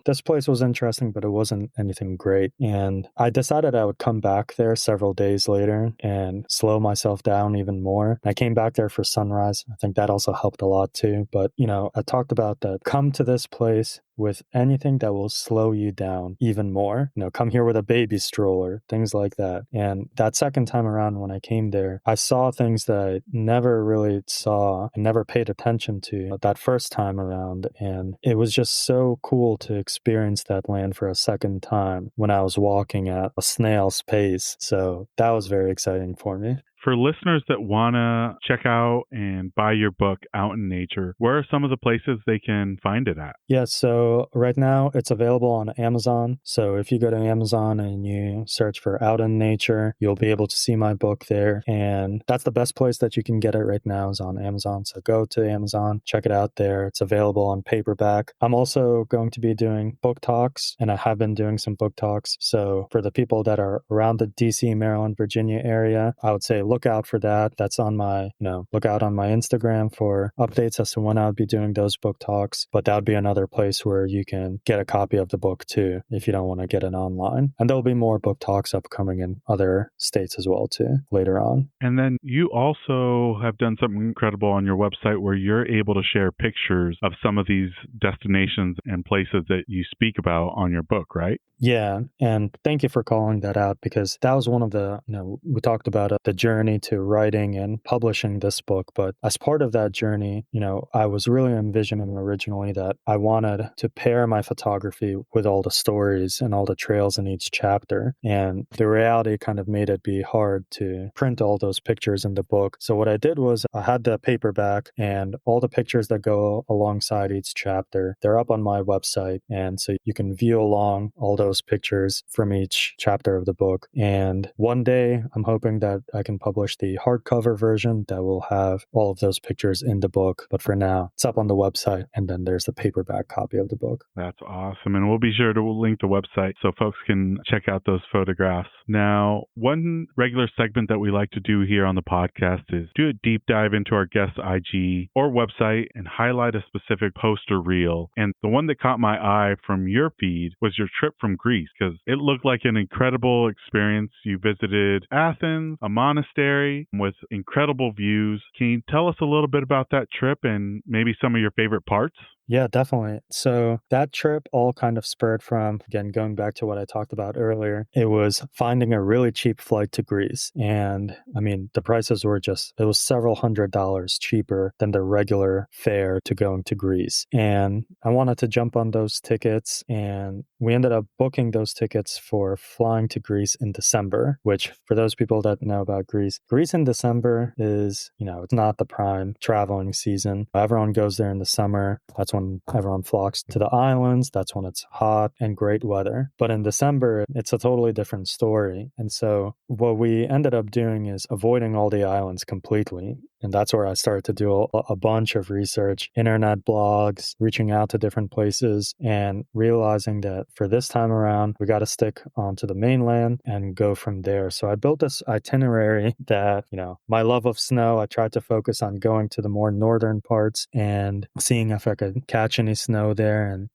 this place was interesting, but it wasn't anything great. And I decided I would come back there several days later and slow myself down even more. I came back there for sunrise. I think that also helped a lot too. But, I talked about that. Come to this place with anything that will slow you down even more. Come here with a baby stroller, things like that. And that second time around when I came there, I saw things that I never really saw and never paid attention to that first time around. And it was just so cool to experience that land for a second time when I was walking at a snail's pace. So that was very exciting for me. For listeners that want to check out and buy your book, Out in Nature, where are some of the places they can find it at? Yeah, so right now it's available on Amazon. So if you go to Amazon and you search for Out in Nature, you'll be able to see my book there. And that's the best place that you can get it right now is on Amazon. So go to Amazon, check it out there. It's available on paperback. I'm also going to be doing book talks, and I have been doing some book talks. So for the people that are around the DC, Maryland, Virginia area, I would say look out for that. That's on my, look out on my Instagram for updates as to when I would be doing those book talks. But that would be another place where you can get a copy of the book too, if you don't want to get it online. And there'll be more book talks upcoming in other states as well too, later on. And then you also have done something incredible on your website where you're able to share pictures of some of these destinations and places that you speak about on your book, right? Yeah, and thank you for calling that out because that was one of the, we talked about the journey to writing and publishing this book. But as part of that journey, I was really envisioning originally that I wanted to pair my photography with all the stories and all the trails in each chapter. And the reality kind of made it be hard to print all those pictures in the book. So what I did was I had the paperback and all the pictures that go alongside each chapter, they're up on my website. And so you can view along all those pictures from each chapter of the book. And one day I'm hoping that I can publish the hardcover version that will have all of those pictures in the book. But for now, it's up on the website, and then there's the paperback copy of the book. That's awesome. And we'll be sure to link the website so folks can check out those photographs. Now, one regular segment that we like to do here on the podcast is do a deep dive into our guest's IG or website and highlight a specific post or reel. And the one that caught my eye from your feed was your trip from Greece, because it looked like an incredible experience. You visited Athens, a monastery with incredible views. Can you tell us a little bit about that trip and maybe some of your favorite parts? Yeah, definitely. So that trip all kind of spurred from, again, going back to what I talked about earlier, it was finding a really cheap flight to Greece. And I mean, the prices were it was several $100s cheaper than the regular fare to going to Greece. And I wanted to jump on those tickets, and we ended up booking those tickets for flying to Greece in December, which for those people that know about Greece in December is, it's not the prime traveling season. Everyone goes there in the summer. That's when when everyone flocks to the islands. That's when it's hot and great weather. But in December, it's a totally different story. And so what we ended up doing is avoiding all the islands completely. And that's where I started to do a bunch of research, internet blogs, reaching out to different places, and realizing that for this time around, we got to stick onto the mainland and go from there. So I built this itinerary that, my love of snow, I tried to focus on going to the more northern parts and seeing if I could catch any snow there. And,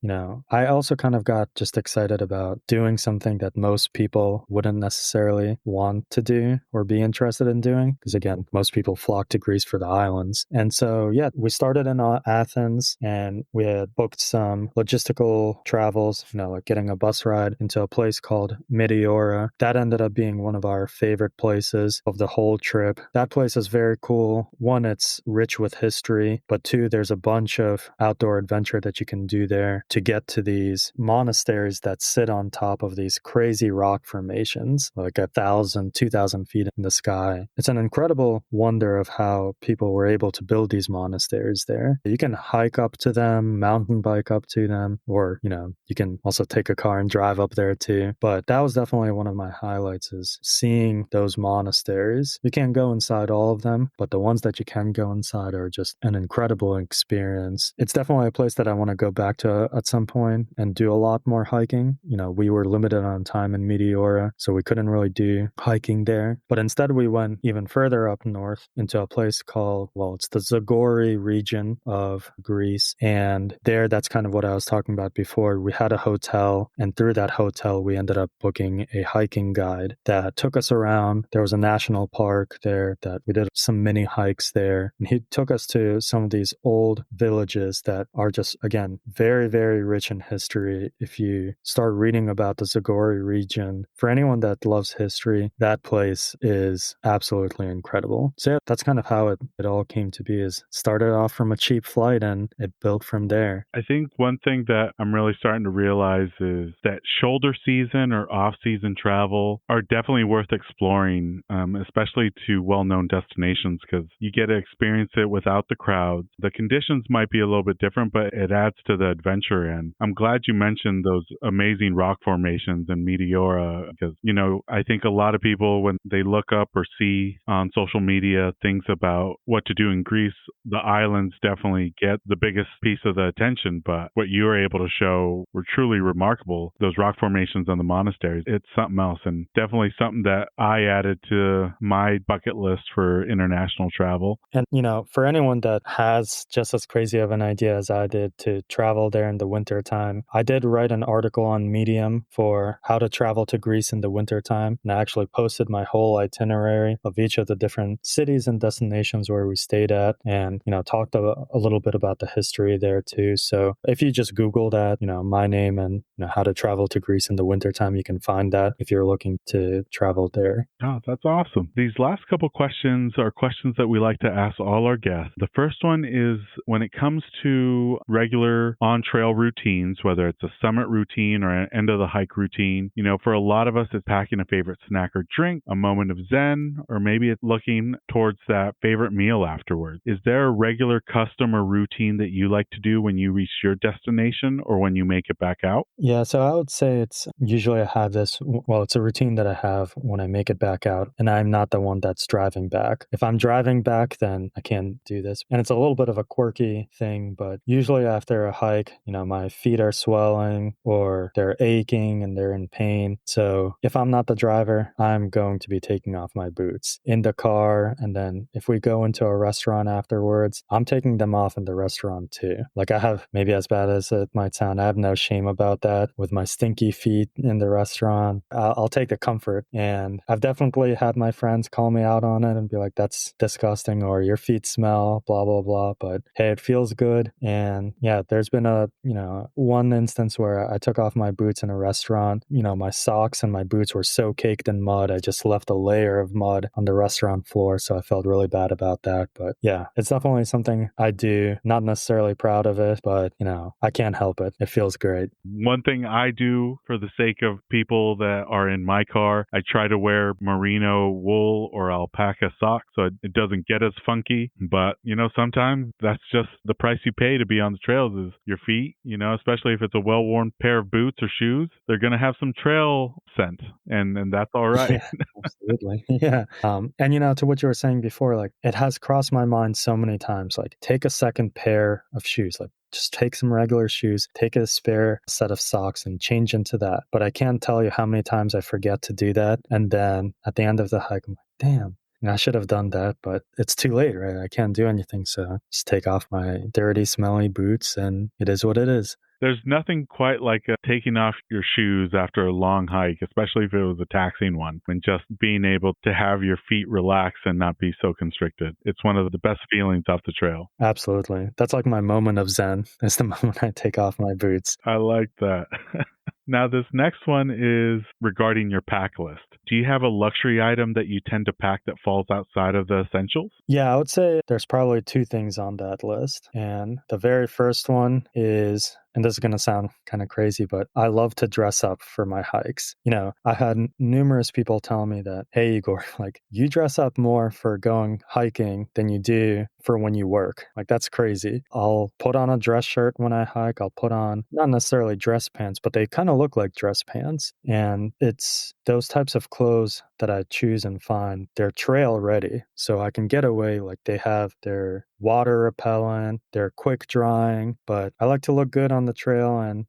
I also kind of got just excited about doing something that most people wouldn't necessarily want to do or be interested in doing. Because again, most people flock to Greece for the islands. And so, we started in Athens and we had booked some logistical travels, like getting a bus ride into a place called Meteora. That ended up being one of our favorite places of the whole trip. That place is very cool. One, it's rich with history, but two, there's a bunch of outdoor adventure that you can do there to get to these monasteries that sit on top of these crazy rock formations, like 1,000, 2,000 feet in the sky. It's an incredible wonder of how people were able to build these monasteries there. You can hike up to them, mountain bike up to them, or, you can also take a car and drive up there too. But that was definitely one of my highlights, is seeing those monasteries. You can't go inside all of them, but the ones that you can go inside are just an incredible experience. It's definitely a place that I want to go back to at some point and do a lot more hiking. We were limited on time in Meteora, so we couldn't really do hiking there. But instead we went even further up north into a place called, it's the Zagori region of Greece. And there, that's kind of what I was talking about before. We had a hotel, and through that hotel, we ended up booking a hiking guide that took us around. There was a national park there that we did some mini hikes there. And he took us to some of these old villages that are just, again, very, very rich in history. If you start reading about the Zagori region, for anyone that loves history, that place is absolutely incredible. So that's kind of how it all came to be, is started off from a cheap flight and it built from there. I think one thing that I'm really starting to realize is that shoulder season or off-season travel are definitely worth exploring, especially to well-known destinations, because you get to experience it without the crowds. The conditions might be a little bit different, but it adds to the adventure. And I'm glad you mentioned those amazing rock formations in Meteora, because, I think a lot of people, when they look up or see on social media things about what to do in Greece, the islands definitely get the biggest piece of the attention. But what you were able to show were truly remarkable. Those rock formations on the monasteries, it's something else, and definitely something that I added to my bucket list for international travel. And, for anyone that has just as crazy of an idea as I did to travel there in the winter time, I did write an article on Medium for how to travel to Greece in the winter time. And I actually posted my whole itinerary of each of the different cities and destinations where we stayed at, and, talked a little bit about the history there too. So if you just Google that, my name and how to travel to Greece in the wintertime, you can find that if you're looking to travel there. Oh, that's awesome. These last couple questions are questions that we like to ask all our guests. The first one is, when it comes to regular on-trail routines, whether it's a summit routine or an end of the hike routine, for a lot of us, it's packing a favorite snack or drink, a moment of zen, or maybe it's looking towards that favorite meal afterwards. Is there a regular custom or routine that you like to do when you reach your destination or when you make it back out? Yeah, so I would say it's usually I have this, it's a routine that I have when I make it back out, and I'm not the one that's driving back. If I'm driving back, then I can't do this. And it's a little bit of a quirky thing, but usually after a hike, my feet are swelling or they're aching and they're in pain. So if I'm not the driver, I'm going to be taking off my boots in the car. And then if we go into a restaurant afterwards, I'm taking them off in the restaurant too. Like, I have, maybe as bad as it might sound, I have no shame about that with my stinky feet in the restaurant. I'll take the comfort. And I've definitely had my friends call me out on it and be like, that's disgusting, or your feet smell, blah, blah, blah. But hey, it feels good. And yeah, there's been one instance where I took off my boots in a restaurant. My socks and my boots were so caked in mud. I just left a layer of mud on the restaurant floor. So I felt really bad bad about that. But yeah, it's definitely something I do. Not necessarily proud of it, but I can't help it. It feels great. One thing I do for the sake of people that are in my car, I try to wear merino wool or alpaca socks so it doesn't get as funky. But, sometimes that's just the price you pay to be on the trails is your feet, especially if it's a well-worn pair of boots or shoes, they're going to have some trail scent and that's all right. Yeah, absolutely. Yeah. And to what you were saying before, like it has crossed my mind so many times, like take a second pair of shoes, like just take some regular shoes, take a spare set of socks and change into that. But I can't tell you how many times I forget to do that. And then at the end of the hike, I'm like, damn, I should have done that, but it's too late, right? I can't do anything. So just take off my dirty, smelly boots and it is what it is. There's nothing quite like taking off your shoes after a long hike, especially if it was a taxing one, and just being able to have your feet relax and not be so constricted. It's one of the best feelings off the trail. Absolutely. That's like my moment of zen. It's the moment I take off my boots. I like that. Now, this next one is regarding your pack list. Do you have a luxury item that you tend to pack that falls outside of the essentials? Yeah, I would say there's probably two things on that list. And the very first one is, and this is going to sound kind of crazy, but I love to dress up for my hikes. I had numerous people tell me that, hey, Igor, like you dress up more for going hiking than you do for when you work. Like that's crazy. I'll put on a dress shirt when I hike. I'll put on not necessarily dress pants, but they kind of look like dress pants. And it's those types of clothes that I choose and find they're trail ready. So I can get away, like they have their water repellent, they're quick drying, but I like to look good on the trail. And,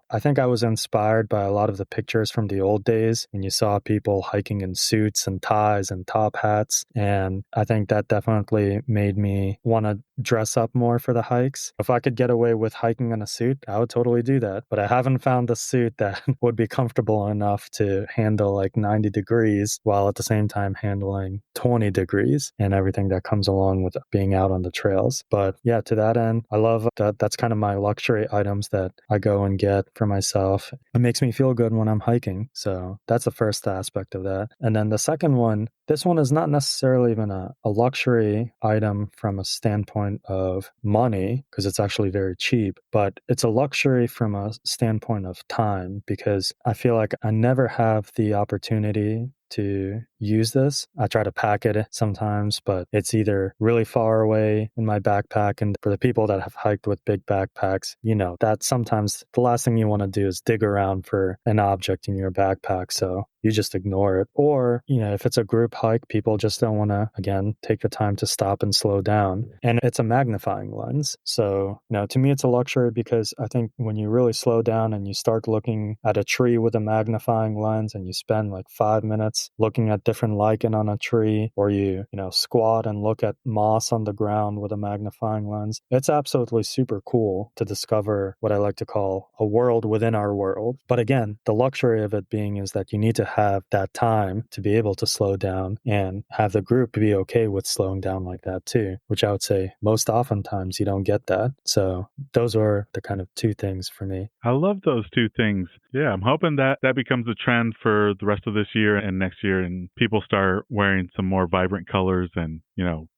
I think I was inspired by a lot of the pictures from the old days when you saw people hiking in suits and ties and top hats. And I think that definitely made me want to dress up more for the hikes. If I could get away with hiking in a suit, I would totally do that. But I haven't found a suit that would be comfortable enough to handle like 90 degrees while at the same time handling 20 degrees and everything that comes along with being out on the trails. But yeah, to that end, I love that. That's kind of my luxury items that I go and get for myself. It makes me feel good when I'm hiking. So that's the first aspect of that. And then the second one, this one is not necessarily even a luxury item from a standpoint of money, because it's actually very cheap, but it's a luxury from a standpoint of time, because I feel like I never have the opportunity to use this. I try to pack it sometimes, but it's either really far away in my backpack. And for the people that have hiked with big backpacks, that sometimes the last thing you want to do is dig around for an object in your backpack. So you just ignore it. Or, if it's a group hike, people just don't want to, again, take the time to stop and slow down. And it's a magnifying lens. So, to me, it's a luxury because I think when you really slow down and you start looking at a tree with a magnifying lens and you spend like 5 minutes looking at different lichen on a tree, or you squat and look at moss on the ground with a magnifying lens, it's absolutely super cool to discover what I like to call a world within our world. But again, the luxury of it being is that you need to have that time to be able to slow down and have the group be okay with slowing down like that too, which I would say most oftentimes you don't get that. So those are the kind of two things for me. I love those two things. Yeah, I'm hoping that becomes a trend for the rest of this year and next year, and people start wearing some more vibrant colors and,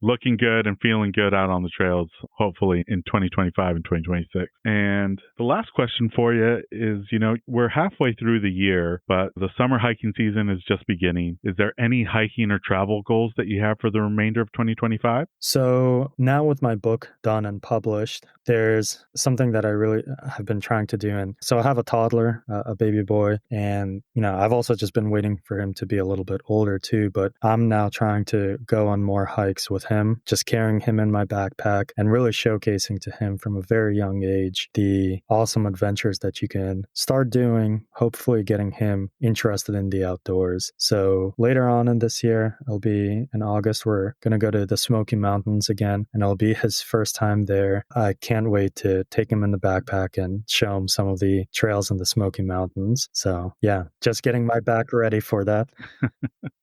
looking good and feeling good out on the trails, hopefully in 2025 and 2026. And the last question for you is, we're halfway through the year, but the summer hiking season is just beginning. Is there any hiking or travel goals that you have for the remainder of 2025? So now with my book done and published, there's something that I really have been trying to do. And so I have a toddler, a baby boy, and, I've also just been waiting for him to be a little bit older too, but I'm now trying to go on more hikes with him, just carrying him in my backpack and really showcasing to him from a very young age the awesome adventures that you can start doing, hopefully getting him interested in the outdoors. So later on in this year, it'll be in August, we're going to go to the Smoky Mountains again, and it'll be his first time there. I can't wait to take him in the backpack and show him some of the trails in the Smoky Mountains. So yeah, just getting my back ready for that.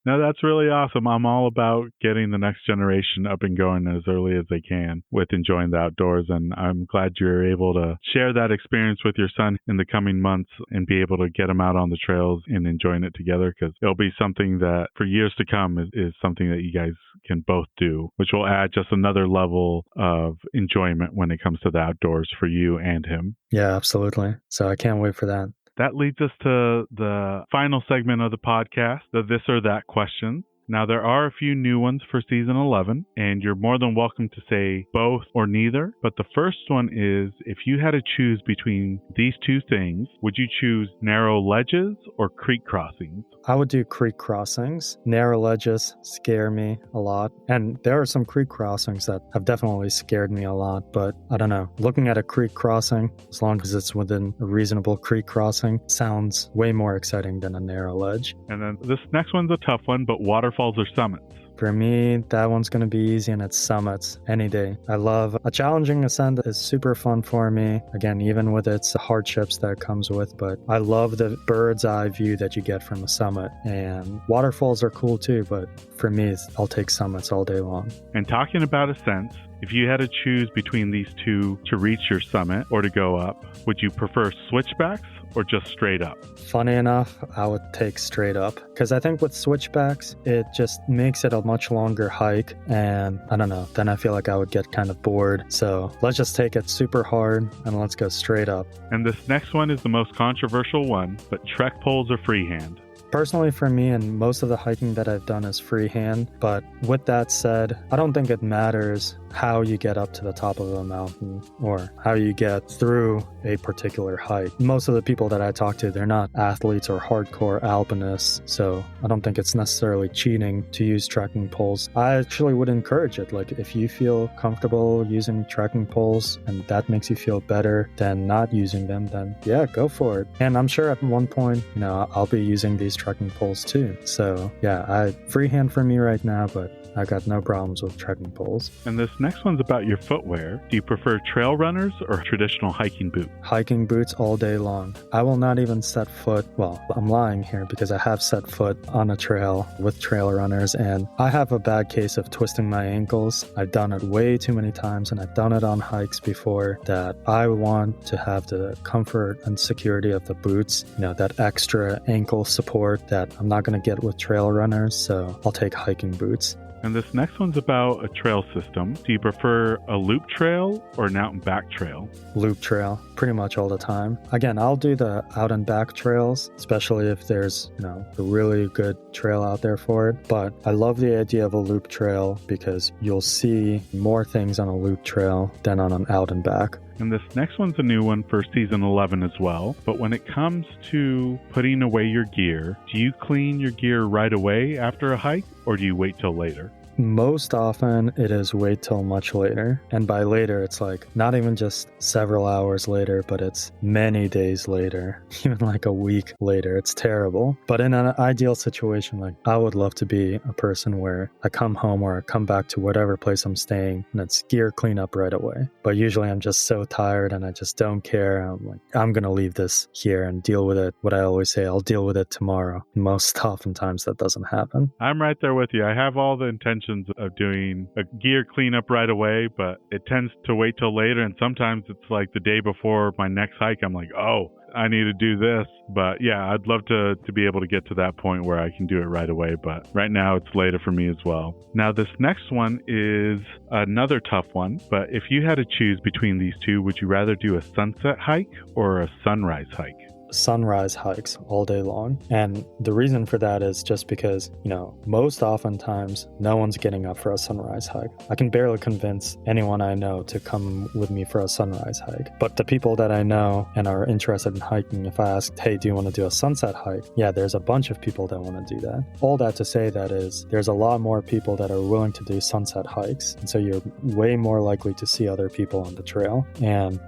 No, that's really awesome. I'm all about getting the next generation up and going as early as they can with enjoying the outdoors. And I'm glad you're able to share that experience with your son in the coming months and be able to get him out on the trails and enjoying it together, because it'll be something that for years to come is something that you guys can both do, which will add just another level of enjoyment when it comes to the outdoors for you and him. Yeah, absolutely. So I can't wait for that. That leads us to the final segment of the podcast, the this or that questions. Now, there are a few new ones for season 11, and you're more than welcome to say both or neither. But the first one is, if you had to choose between these two things, would you choose narrow ledges or creek crossings? I would do creek crossings. Narrow ledges scare me a lot. And there are some creek crossings that have definitely scared me a lot. But I don't know. Looking at a creek crossing, as long as it's within a reasonable creek crossing, sounds way more exciting than a narrow ledge. And then this next one's a tough one, but waterfalls or summits? For me, that one's going to be easy, and it's summits any day. I love a challenging ascent. Is super fun for me. Again, even with its hardships that it comes with, but I love the bird's eye view that you get from a summit. And waterfalls are cool too, but for me, I'll take summits all day long. And talking about ascents, if you had to choose between these two to reach your summit or to go up, would you prefer switchbacks or just straight up? Funny enough, I would take straight up, because I think with switchbacks, it just makes it a much longer hike, and I don't know, then I feel like I would get kind of bored. So let's just take it super hard and let's go straight up. And this next one is the most controversial one, but trek poles or freehand? Personally, for me, and most of the hiking that I've done is freehand. But with that said, I don't think it matters how you get up to the top of a mountain or how you get through a particular hike. Most of the people that I talk to, they're not athletes or hardcore alpinists, so I don't think it's necessarily cheating to use trekking poles. I actually would encourage it. Like, if you feel comfortable using trekking poles and that makes you feel better than not using them, then yeah, go for it. And I'm sure at one point, I'll be using these trekking poles too. So yeah, freehand for me right now, but I got no problems with trekking poles. And this next one's about your footwear. Do you prefer trail runners or traditional hiking boots? Hiking boots all day long. I will not even set foot, well, I'm lying here because I have set foot on a trail with trail runners, and I have a bad case of twisting my ankles. I've done it way too many times, and I've done it on hikes before, that I want to have the comfort and security of the boots, that extra ankle support that I'm not going to get with trail runners, so I'll take hiking boots. And this next one's about a trail system. Do you prefer a loop trail or an out and back trail? Loop trail, pretty much all the time. Again, I'll do the out and back trails, especially if there's, a really good trail out there for it. But I love the idea of a loop trail because you'll see more things on a loop trail than on an out and back. And this next one's a new one for season 11 as well. But when it comes to putting away your gear, do you clean your gear right away after a hike, or do you wait till later? Most often it is wait till much later. And by later, it's like not even just several hours later, but it's many days later, even like a week later. It's terrible. But in an ideal situation, like I would love to be a person where I come home or I come back to whatever place I'm staying and it's gear cleanup right away. But usually I'm just so tired and I just don't care. I'm like, I'm going to leave this here and deal with it. What I always say, I'll deal with it tomorrow. Most oftentimes that doesn't happen. I'm right there with you. I have all the intentions of doing a gear cleanup right away, but it tends to wait till later, and sometimes it's like the day before my next hike, I'm like, oh, I need to do this. But yeah, I'd love to be able to get to that point where I can do it right away, but right now it's later for me as well. Now this next one is another tough one, but if you had to choose between these two, would you rather do a sunset hike or a sunrise hike? Sunrise hikes all day long. And the reason for that is just because, most oftentimes no one's getting up for a sunrise hike. I can barely convince anyone I know to come with me for a sunrise hike. But the people that I know and are interested in hiking, if I ask, hey, do you want to do a sunset hike? Yeah, there's a bunch of people that want to do that. All that to say that is there's a lot more people that are willing to do sunset hikes. And so you're way more likely to see other people on the trail. And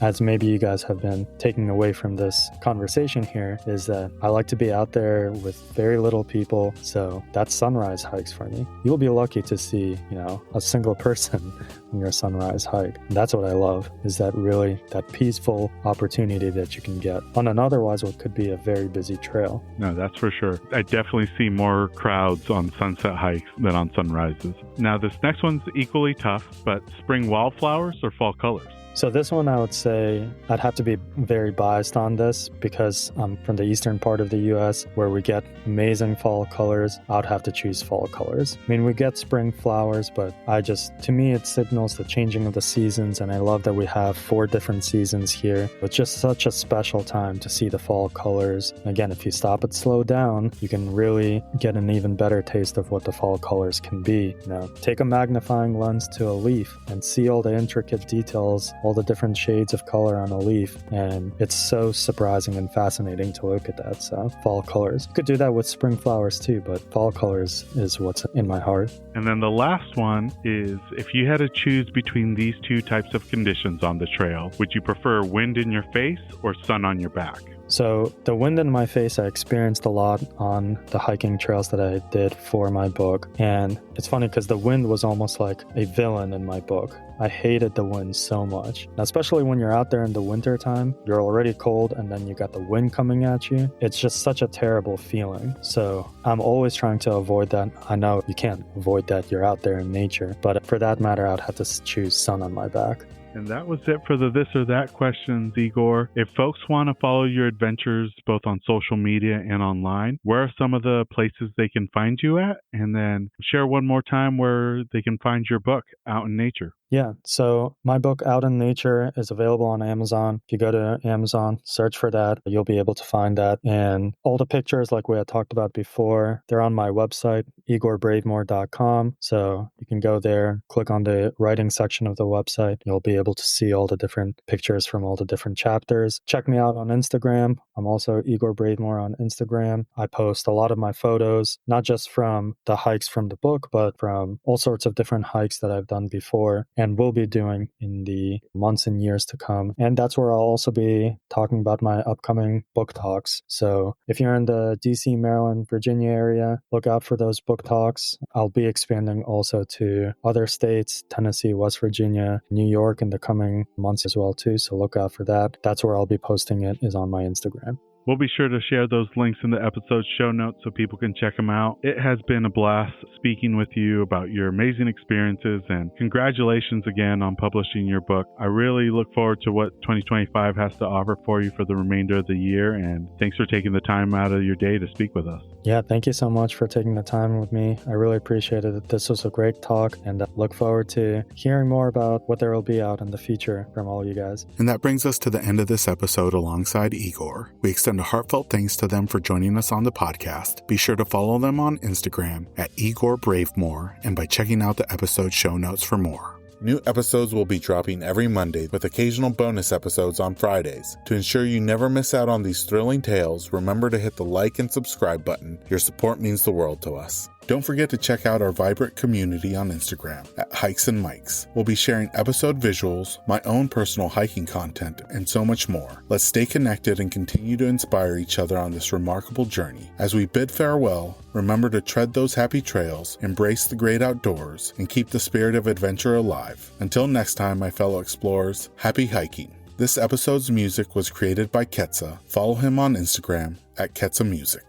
as maybe you guys have been taking away from this conversation here is that I like to be out there with very little people. So that's sunrise hikes for me. You'll be lucky to see, a single person on your sunrise hike. And that's what I love, is that peaceful opportunity that you can get on an otherwise what could be a very busy trail. No, that's for sure. I definitely see more crowds on sunset hikes than on sunrises. Now, this next one's equally tough, but spring wildflowers or fall colors? So this one, I would say I'd have to be very biased on this because I'm from the eastern part of the U.S. where we get amazing fall colors. I'd have to choose fall colors. I mean, we get spring flowers, but to me, it signals the changing of the seasons. And I love that we have 4 different seasons here. It's just such a special time to see the fall colors. Again, if you stop and slow down, you can really get an even better taste of what the fall colors can be. Take a magnifying lens to a leaf and see all the intricate details, all the different shades of color on a leaf, and it's so surprising and fascinating to look at that. So fall colors. You could do that with spring flowers too, but fall colors is what's in my heart. And then the last one is, if you had to choose between these 2 types of conditions on the trail, would you prefer wind in your face or sun on your back? So the wind in my face, I experienced a lot on the hiking trails that I did for my book. And it's funny because the wind was almost like a villain in my book. I hated the wind so much. Now, especially when you're out there in the winter time, you're already cold and then you got the wind coming at you. It's just such a terrible feeling. So I'm always trying to avoid that. I know you can't avoid that. You're out there in nature. But for that matter, I'd have to choose sun on my back. And that was it for the this or that questions, Igor. If folks want to follow your adventures both on social media and online, where are some of the places they can find you at? And then share one more time where they can find your book, Out in Nature. Yeah, so my book, Out in Nature, is available on Amazon. If you go to Amazon, search for that, you'll be able to find that. And all the pictures, like we had talked about before, they're on my website, igorbravemore.com. So you can go there, click on the writing section of the website. You'll be able to see all the different pictures from all the different chapters. Check me out on Instagram. I'm also Igor Bravemore on Instagram. I post a lot of my photos, not just from the hikes from the book, but from all sorts of different hikes that I've done before and will be doing in the months and years to come. And that's where I'll also be talking about my upcoming book talks. So if you're in the DC, Maryland, Virginia area, look out for those book talks. I'll be expanding also to other states, Tennessee, West Virginia, New York in the coming months as well too. So look out for that. That's where I'll be posting it, is on my Instagram. We'll be sure to share those links in the episode show notes so people can check them out. It has been a blast speaking with you about your amazing experiences, and congratulations again on publishing your book. I really look forward to what 2025 has to offer for you for the remainder of the year, and thanks for taking the time out of your day to speak with us. Yeah, thank you so much for taking the time with me. I really appreciated it. This was a great talk, and I look forward to hearing more about what there will be out in the future from all you guys. And that brings us to the end of this episode alongside Igor. We extend a heartfelt thanks to them for joining us on the podcast. Be sure to follow them on Instagram at Igor Bravemore and by checking out the episode show notes for more. New episodes will be dropping every Monday with occasional bonus episodes on Fridays. To ensure you never miss out on these thrilling tales, remember to hit the like and subscribe button. Your support means the world to us. Don't forget to check out our vibrant community on Instagram at Hikes and Mics. We'll be sharing episode visuals, my own personal hiking content, and so much more. Let's stay connected and continue to inspire each other on this remarkable journey. As we bid farewell, remember to tread those happy trails, embrace the great outdoors, and keep the spirit of adventure alive. Until next time, my fellow explorers, happy hiking. This episode's music was created by Ketsa. Follow him on Instagram at Ketsa Music.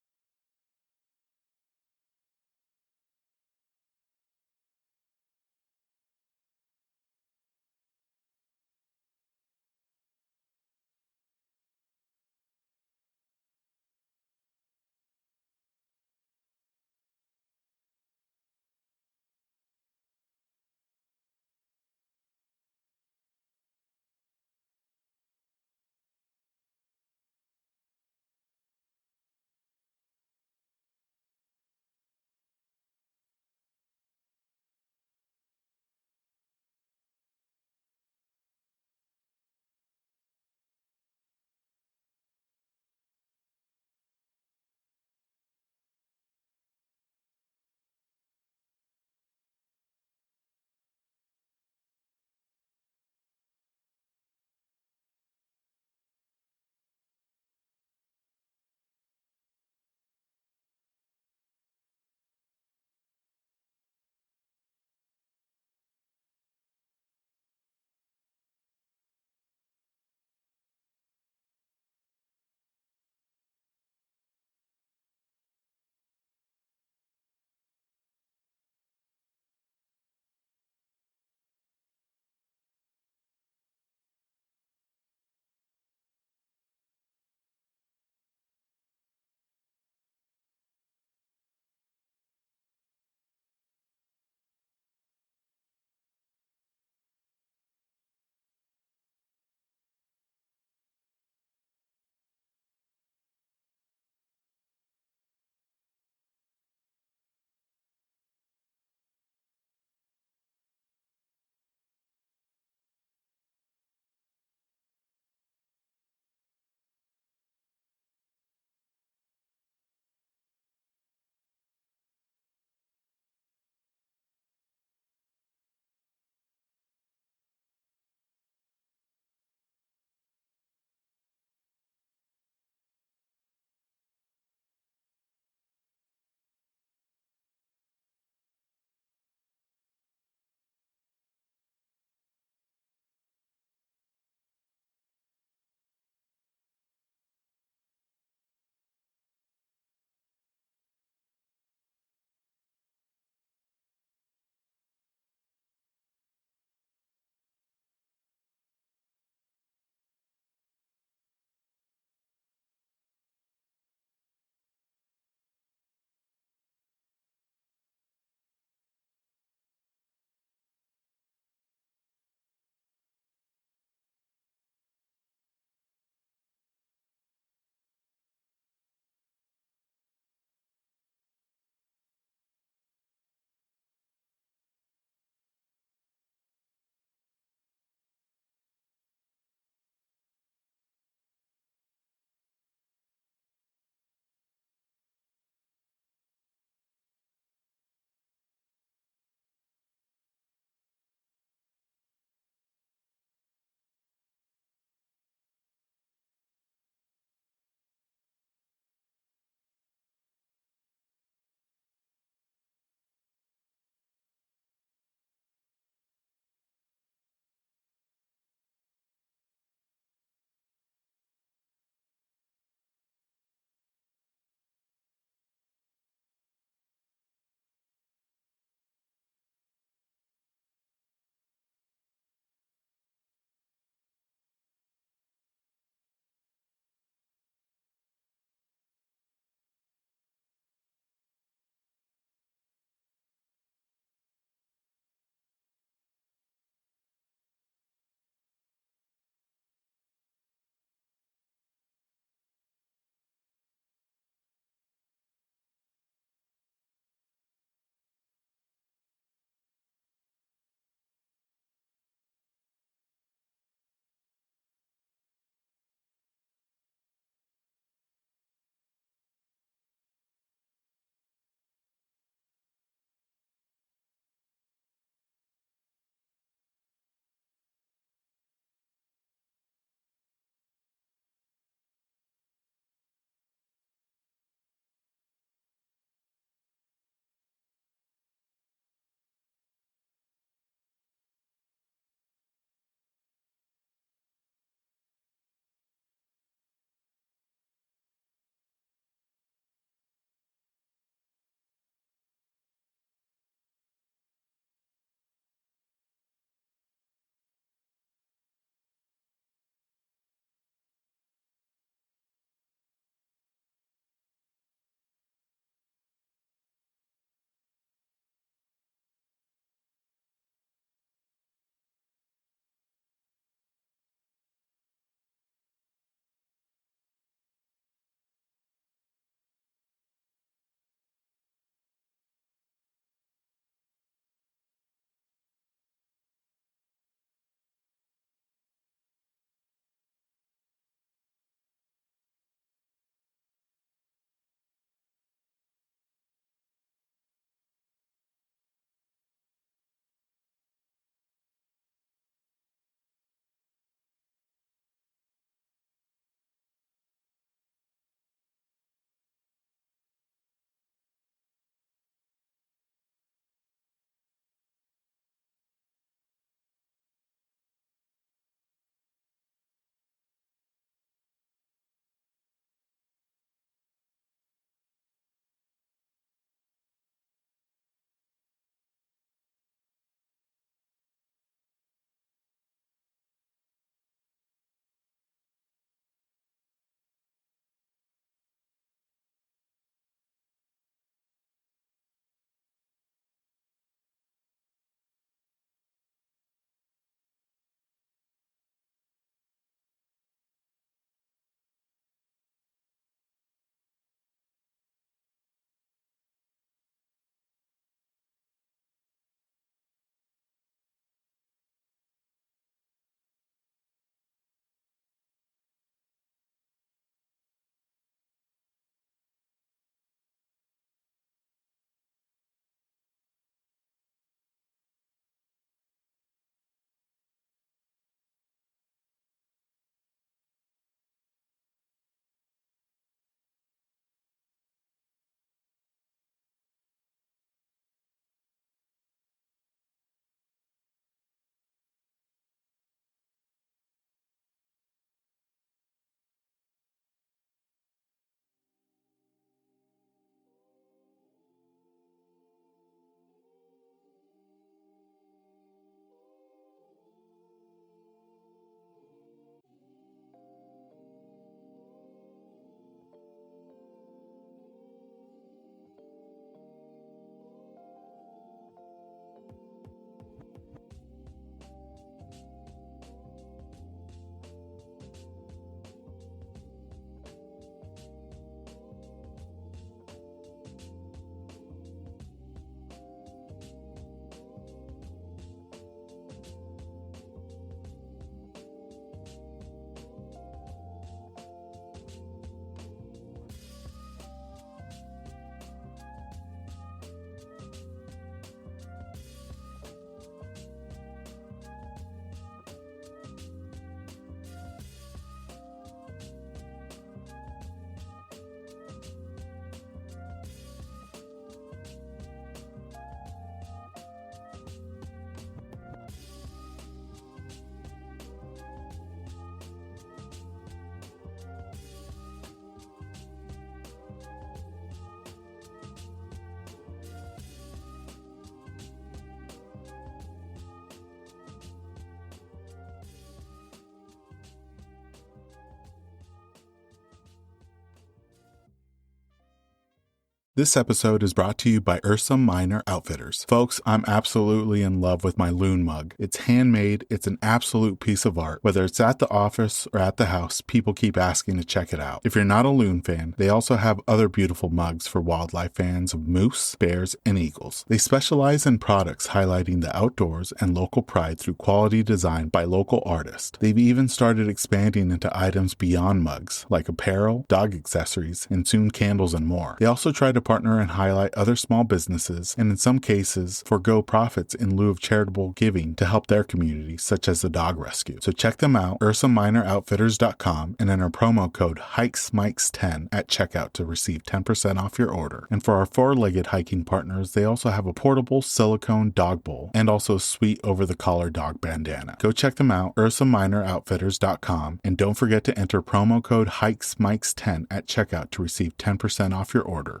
This episode is brought to you by Ursa Minor Outfitters. Folks, I'm absolutely in love with my loon mug. It's handmade, it's an absolute piece of art. Whether it's at the office or at the house, people keep asking to check it out. If you're not a loon fan, they also have other beautiful mugs for wildlife fans of moose, bears, and eagles. They specialize in products highlighting the outdoors and local pride through quality design by local artists. They've even started expanding into items beyond mugs, like apparel, dog accessories, and soon candles and more. They also try to partner and highlight other small businesses, and in some cases, forego profits in lieu of charitable giving to help their community, such as the dog rescue. So check them out, ursaminooroutfitters.com, and enter promo code HikesMikes10 at checkout to receive 10% off your order. And for our four-legged hiking partners, they also have a portable silicone dog bowl and also a sweet over-the-collar dog bandana. Go check them out, ursaminooroutfitters.com, and don't forget to enter promo code HikesMikes10 at checkout to receive 10% off your order.